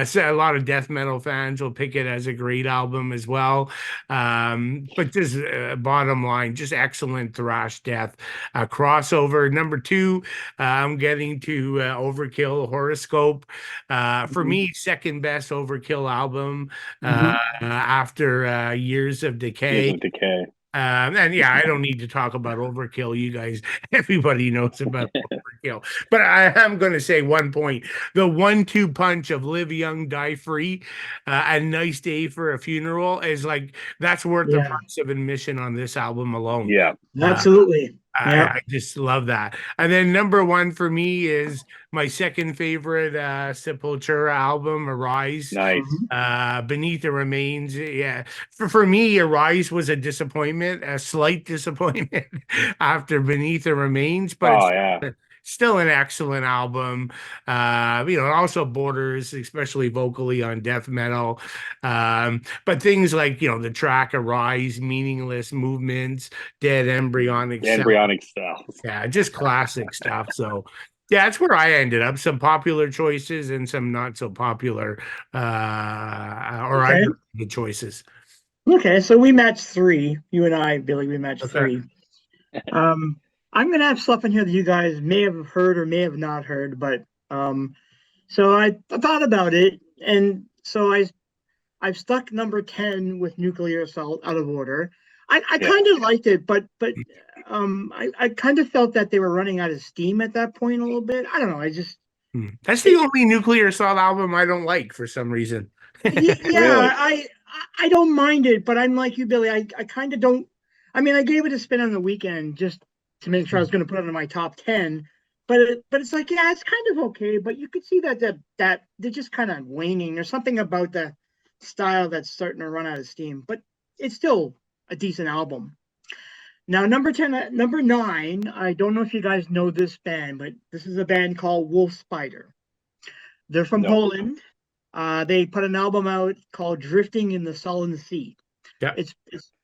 so a lot of death metal fans will pick it as a great album as well. But just bottom line, just excellent thrash death crossover. Number 2, I'm getting to Overkill Horoscope. For yeah. me, second best Overkill album Hmm. after Years of Years Decay. of Decay. And yeah, I don't need to talk about Overkill. You guys, everybody knows about Overkill. But I am going to say one point: the 1-2 punch of Live Young, Die Free, a Nice Day for a Funeral is like that's worth the Yeah. price of admission on this album alone. Yeah. Uh, Absolutely. Yeah. I just love that. And then number 1 for me is my second favorite Sepultura album, Arise. Nice. Mhm. Beneath the Remains. Yeah. For me, Arise was a disappointment, a slight disappointment after Beneath the Remains, but Oh, it's yeah. still an excellent album. It also borders, especially vocally, on death metal. But things like, the track Arise, Meaningless Movements, Dead Embryonic The Cell. embryonic cells. Yeah, just classic stuff. So yeah, that's where I ended up. Some popular choices and some not so popular, or Okay. the choices. Okay. So we matched three. You and I, Billy, we matched Okay. three. Um, I'm gonna have stuff in here that you guys may have heard or may have not heard, but so I thought about it, and so I've stuck number 10 with Nuclear Assault out of order. I kind of liked it, but I kind of felt that they were running out of steam at that point a little bit. I don't know. That's the only Nuclear Assault album I don't like for some reason. Yeah, I don't mind it, but I'm like you, Billy. I kind of don't. I mean, I gave it a spin on the weekend just to make sure I was going to put it in my top 10. But it's like, yeah, it's kind of okay. But you could see that they're just kind of waning. There's something about the style that's starting to run out of steam. But it's still a decent album. Now, number 9. I don't know if you guys know this band, but this is a band called Wolf Spider. They're from Poland. They put an album out called Drifting in the Sullen Sea. Yeah. It's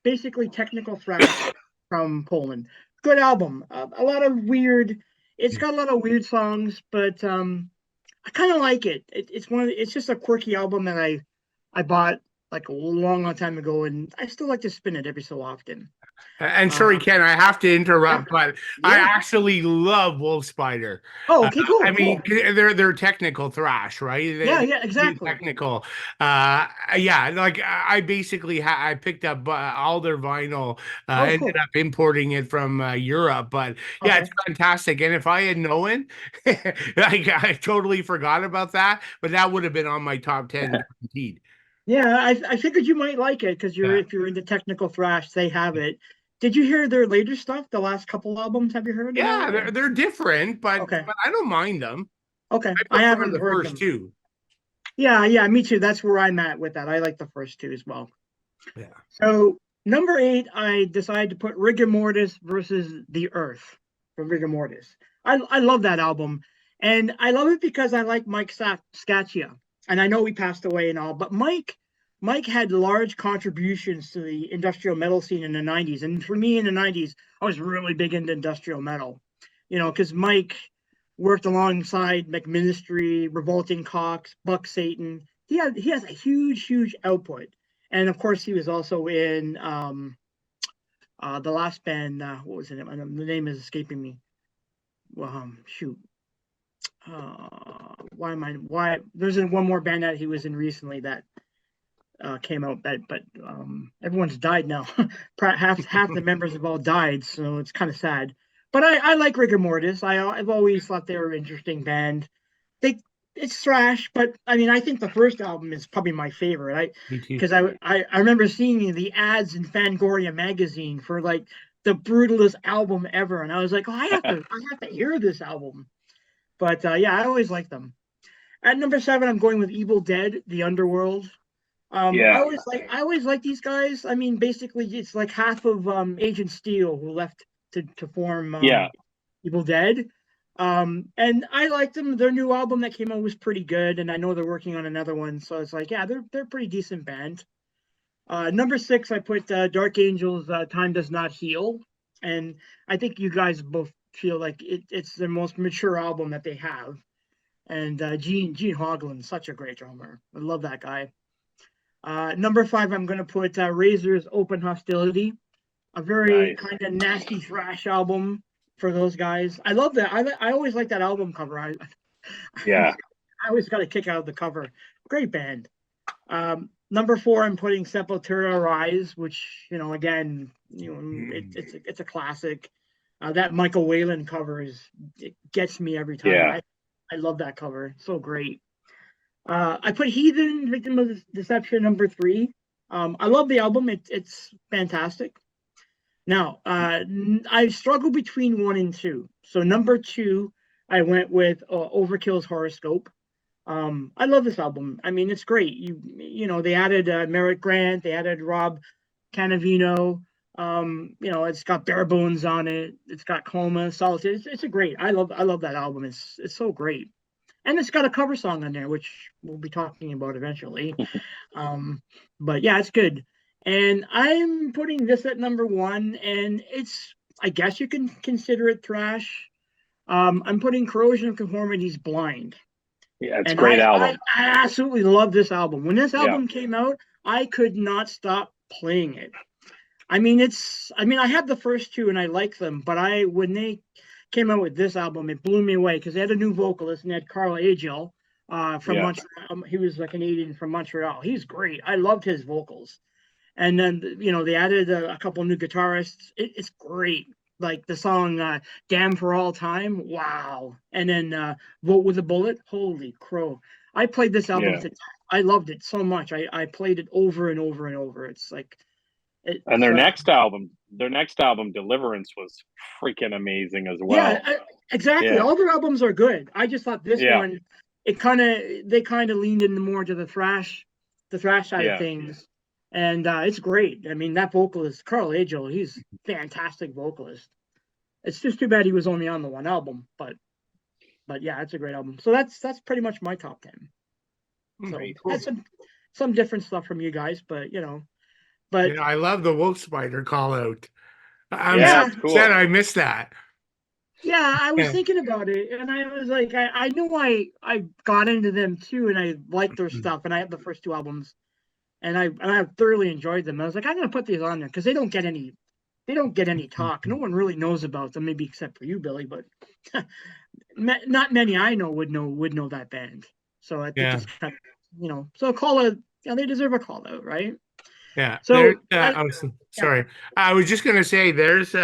basically technical thrash from Poland. Good album. A lot of weird. It's got a lot of weird songs, but I kind of like it. It's just a quirky album that I bought like a long time ago, and I still like to spin it every so often. And sorry, Ken, I have to interrupt, but Yeah. I actually love Wolf Spider. Oh, okay, cool. I mean, cool. they're technical thrash, right? Yeah, exactly. Technical. Yeah, like I basically I picked up all their vinyl, ended up importing it from Europe, but yeah, it's fantastic. And if I had known, like I totally forgot about that, but that would have been on my top 10 guaranteed. Yeah, I figured you might like it because if you're into technical thrash, they have it. Did you hear their later stuff? The last couple albums, have you heard? Yeah, they're different, but Okay. I don't mind them. Okay, I haven't the heard first them. two. Yeah, me too. That's where I'm at with that. I like the first two as well. Yeah. So number 8, I decided to put Rigor Mortis versus the Earth from Rigor Mortis. I love that album, and I love it because I like Mike Scaccia, and I know he passed away and all, but Mike had large contributions to the industrial metal scene in the 90s, and for me in the 90s, I was really big into industrial metal, because Mike worked alongside McMinistry, Revolting Cox, Buck Satan. He has a huge output. And of course, he was also in the last band. What was it? The name is escaping me. Shoot. Why? There's one more band that he was in recently that came out, but everyone's died now. half the members have all died, so it's kind of sad. But I like Rigor Mortis. I've always thought they were an interesting band. It's thrash, but I mean, I think the first album is probably my favorite. Because I remember seeing the ads in Fangoria magazine for like the brutalest album ever, and I was like, oh, I have to hear this album. But yeah, I always like them. At number 7, I'm going with Evil Dead, The Underworld. I always like these guys. I mean, basically, it's like half of Agent Steel who left to form Evil Dead. And I liked them. Their new album that came out was pretty good, and I know they're working on another one, so it's like, yeah, they're a pretty decent band. Number 6, I put Dark Angels, Time Does Not Heal, and I think you guys both feel like it's the most mature album that they have. And Gene Hoglan, such a great drummer. I love that guy. Number 5, I'm going to put Razor's Open Hostility, a very kind of nasty thrash album for those guys. I love that. I always like that album cover. I always got a kick out of the cover. Great band. Number 4, I'm putting Sepultura Rise, which again, it's a classic. That Michael Whalen cover it gets me every time. Yeah. I love that cover. So great. I put Heathen, Victim of Deception, number 3. I love the album. It's fantastic. Now, I struggle between 1 and 2. So number 2, I went with Overkill's Horoscope. I love this album. I mean, it's great. They added Merritt Grant, they added Rob Canavino. It's got Bare Bones on it. It's got Coma, Solitude. It's a great. I love that album. It's so great. And it's got a cover song on there, which we'll be talking about eventually. But yeah, it's good. And I'm putting this at number 1, and I guess you can consider it thrash. I'm putting Corrosion of Conformity's Blind. Yeah, it's a great album. I absolutely love this album. When this album came out, I could not stop playing it. I mean, I had the first 2 and I like them, but when they came out with this album, it blew me away because they had a new vocalist, and they had Carl Agel from Montreal. He was a Canadian from Montreal. He's great. I loved his vocals. And then they added a couple new guitarists. It's great. Like the song "Damn for All Time," wow. And then "Vote with a Bullet," holy crow! I played this album. Yeah. I loved it so much. I played it over and over and over. It's like And it's their next album, Deliverance, was freaking amazing as well. yeah, exactly. Yeah. All their albums are good. I just thought this Yeah. one, they kind of leaned into more to the thrash side of Yeah. things, and it's great. I mean, that vocalist Carl Agel, he's fantastic vocalist. It's just too bad he was only on the one album, but yeah, it's a great album. So that's pretty much my top 10. So Right. that's some different stuff from you guys, but but Yeah, I love the wolf spider call out. I'm Yeah, so it's cool. sad I missed that. yeah, I was thinking about it, and I was like, I knew I got into them too, and I liked their stuff, and I have the first two albums, and I thoroughly enjoyed them. I was like, I'm gonna put these on there because they don't get any talk. No one really knows about them, maybe except for you, Billy, but not many I know would know that band. So I think Yeah. it's kind of, so call it. Yeah, they deserve a call out, right? Yeah. So Sorry. I was just gonna say there's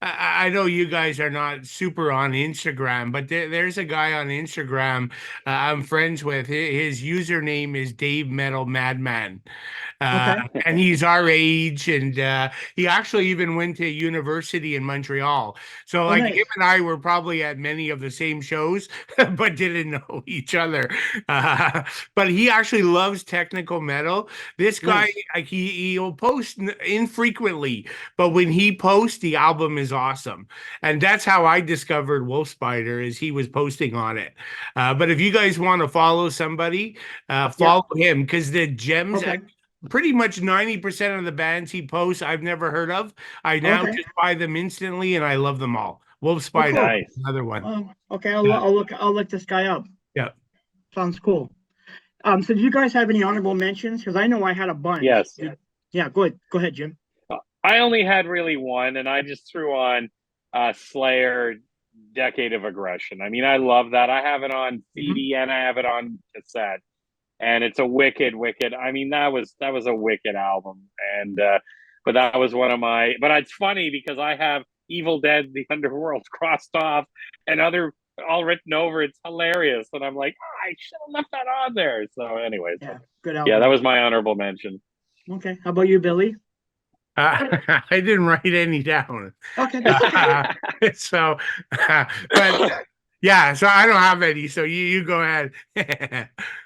I know you guys are not super on Instagram, but there's a guy on Instagram I'm friends with. His username is Dave Metal Madman. okay, And he's our age, and he actually even went to university in Montreal. So, like, nice. him and I were probably at many of the same shows, but didn't know each other. But he actually loves technical metal. This guy, Nice. like, he'll post infrequently, but when he posts, the album is awesome. And that's how I discovered Wolf Spider, is he was posting on it. But if you guys want to follow somebody, follow him, because the gems. Okay. Pretty much 90% of the bands he posts I've never heard of. I now Okay. just buy them instantly, and I love them all. Wolf Oh, Spider, cool. Nice. another one. Okay, Yeah. I'll look this guy up. Yeah. Sounds cool. So do you guys have any honorable mentions? Because I know I had a bunch. Yes. Yeah, go ahead, Jim. I only had really one, and I just threw on Slayer, Decade of Aggression. I mean, I love that. I have it on CD and I have it on cassette, and it's a wicked. I mean, that was a wicked album, and but that was one of my. But it's funny because I have Evil Dead: The Underworld crossed off, and other all written over. It's hilarious, and I'm like, I should have left that on there. So, anyways, Yeah, good album. yeah, that was my honorable mention. Okay, how about you, Billy? I didn't write any down. Okay, that's okay. So, but yeah, so I don't have any. So you go ahead.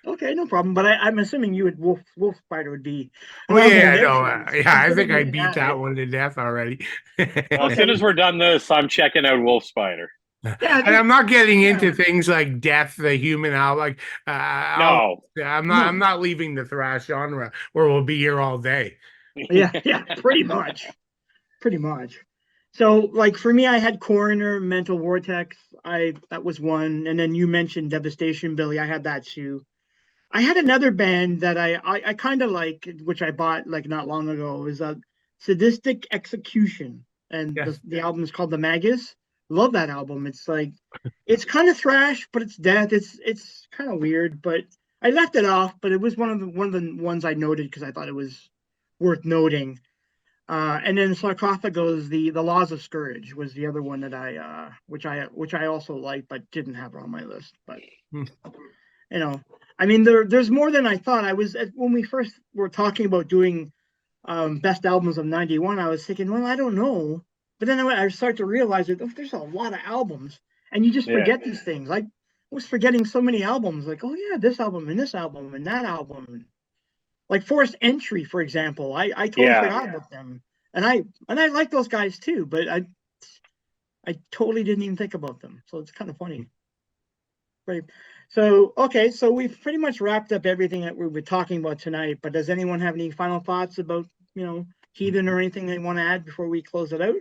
Okay, no problem. But I'm assuming you would Wolf Spider would be. Well, yeah, no, I think I beat that right? one to death already. Well, as soon as we're done this, I'm checking out Wolf Spider. Yeah, and I'm not getting into things like Death, the Human Owl. Like, No. I'm not leaving the thrash genre, where we'll be here all day. Yeah, pretty much. So, like for me, I had Coroner, Mental Vortex. That was one, and then you mentioned Devastation, Billy. I had that too. I had another band that I kind of like, which I bought like not long ago. Is a Sadistic Execution, and the album is called The Magus. Love that album. It's like it's kind of thrash, but it's death. It's kind of weird, but I left it off. But it was one of the ones I noted because I thought it was worth noting. And then Sarcophagos, the Laws of Scourge was the other one that which I also liked but didn't have on my list. But I mean, there's more than I thought. I was when we first were talking about doing best albums of '91. I was thinking, well, I don't know, but then I start to realize that there's a lot of albums, and you just forget these things. I was forgetting so many albums, like oh yeah, this album and that album. Like Forced Entry, for example, I totally forgot about them, and I like those guys too, but I totally didn't even think about them. So it's kind of funny. Right. So okay, so we've pretty much wrapped up everything that we were talking about tonight. But does anyone have any final thoughts about Heathen or anything they want to add before we close it out?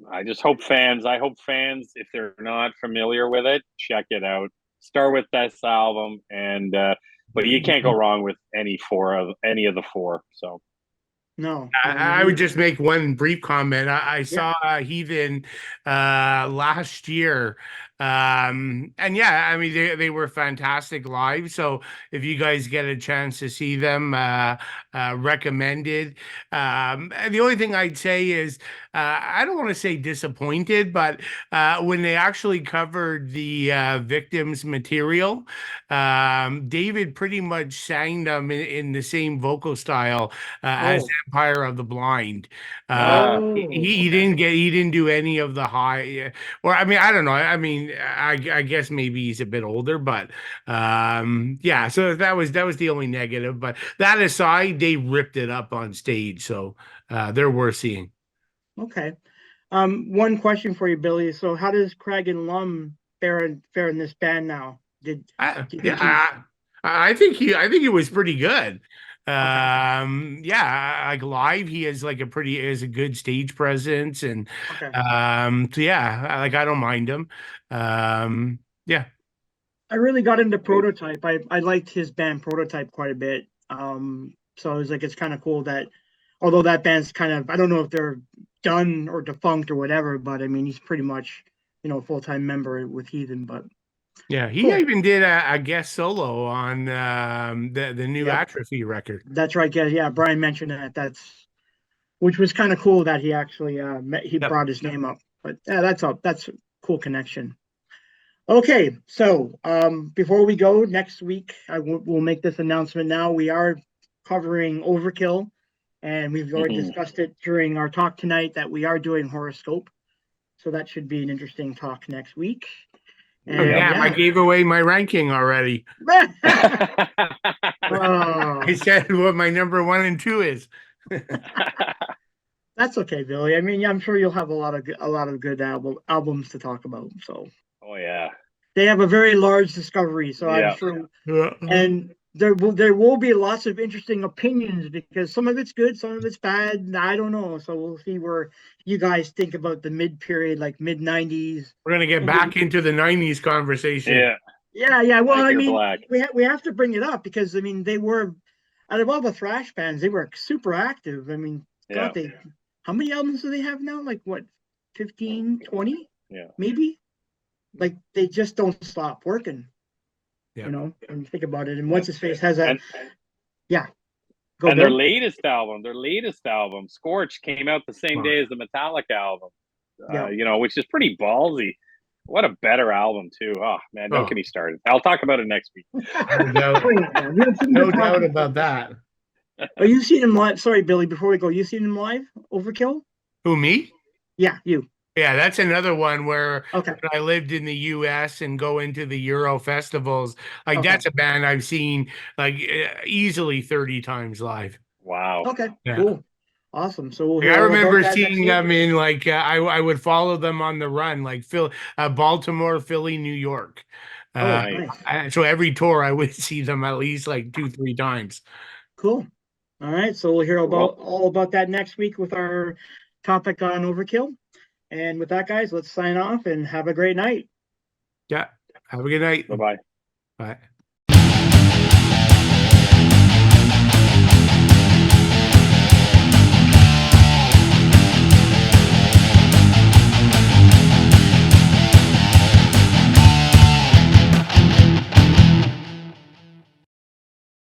I hope fans, if they're not familiar with it, check it out. Start with this album, and but you can't go wrong with any of the four. So no, I would just make one brief comment. I saw Heathen last year And yeah, I mean they were fantastic live. So if you guys get a chance to see them, recommended. And the only thing I'd say is I don't want to say disappointed, but when they actually covered the victims' material, David pretty much sang them in the same vocal style as Oh, Empire of the Blind. He okay. didn't do any of the high, or I mean I don't know. I mean I guess maybe he's a bit older, but yeah. So that was the only negative. But that aside, they ripped it up on stage, so they're worth seeing. Okay. One question for you, Billy. So how does Craig and Lum fare in this band now? Do you think he's Yeah, I think he was pretty good. okay? Yeah, like live, he has like is a good stage presence, and Okay. so yeah, like I don't mind him. Yeah, I really got into Prototype. I liked his band Prototype quite a bit. So I was like, it's kind of cool that, although that band's kind of, I don't know if they're done or defunct or whatever, but I mean, he's pretty much, a full-time member with Heathen. But yeah, he cool. even did a guest solo on the new Yep, Atrophy record. that's right. Yeah, yeah. Brian mentioned that. Which was kind of cool that he actually he Yep. brought his name up. But yeah, that's a cool connection. Okay, so before we go next week, we'll make this announcement now. We are covering Overkill, and we've already Mhm. discussed it during our talk tonight that we are doing Horoscope. So that should be an interesting talk next week. Oh And Yep. damn, I yeah, gave away my ranking already. oh, I said what my number one and two is. that's okay, Billy. I mean, yeah, I'm sure you'll have a lot of good albums to talk about. So Oh yeah. they have a very large discovery, so I'm Yeah. sure, Uh, and there will be lots of interesting opinions because some of it's good, some of it's bad. I don't know, so we'll see where you guys think about the mid period, like mid '90s. We're gonna get back into the '90s conversation. Yeah. Yeah, yeah. Well, Like I your mean, black. we have to bring it up because I mean they were out of all the thrash bands, they were super active. I mean, Yeah. God, how many albums do they have now? Like what, 15, 20, Yeah. maybe? Like they just don't stop working. Yeah. And think about it. And Yeah. what's his face has a And yeah. Go and their Bill. latest album, Scorch, came out the same day as the Metallica album. Yeah. Which is pretty ballsy. What a better album too. Oh man, don't Oh, get me started. I'll talk about it next week. no doubt, Oh yeah. We have some no good doubt talking about points. that. Oh, you seen him live? Sorry, Billy. Before we go, you seen him live? Overkill? Who, me? Yeah, you. Yeah, that's another one where Okay. when I lived in the US and go into the Euro festivals, like Okay. that's a band I've seen like easily 30 times live. Wow. Okay. Yeah. Cool. Awesome. So we'll Like, hear I all about remember that next seeing week. them in like I would follow them on the run, like Baltimore, Philly, New York. Oh, Uh, Nice. nice. so every tour I would see them at least like 2, 3 times. Cool. All right. So we'll hear Cool. all about that next week with our topic on Overkill. And with that, guys, let's sign off and have a great night. Yeah. Have a good night. Bye bye. Bye.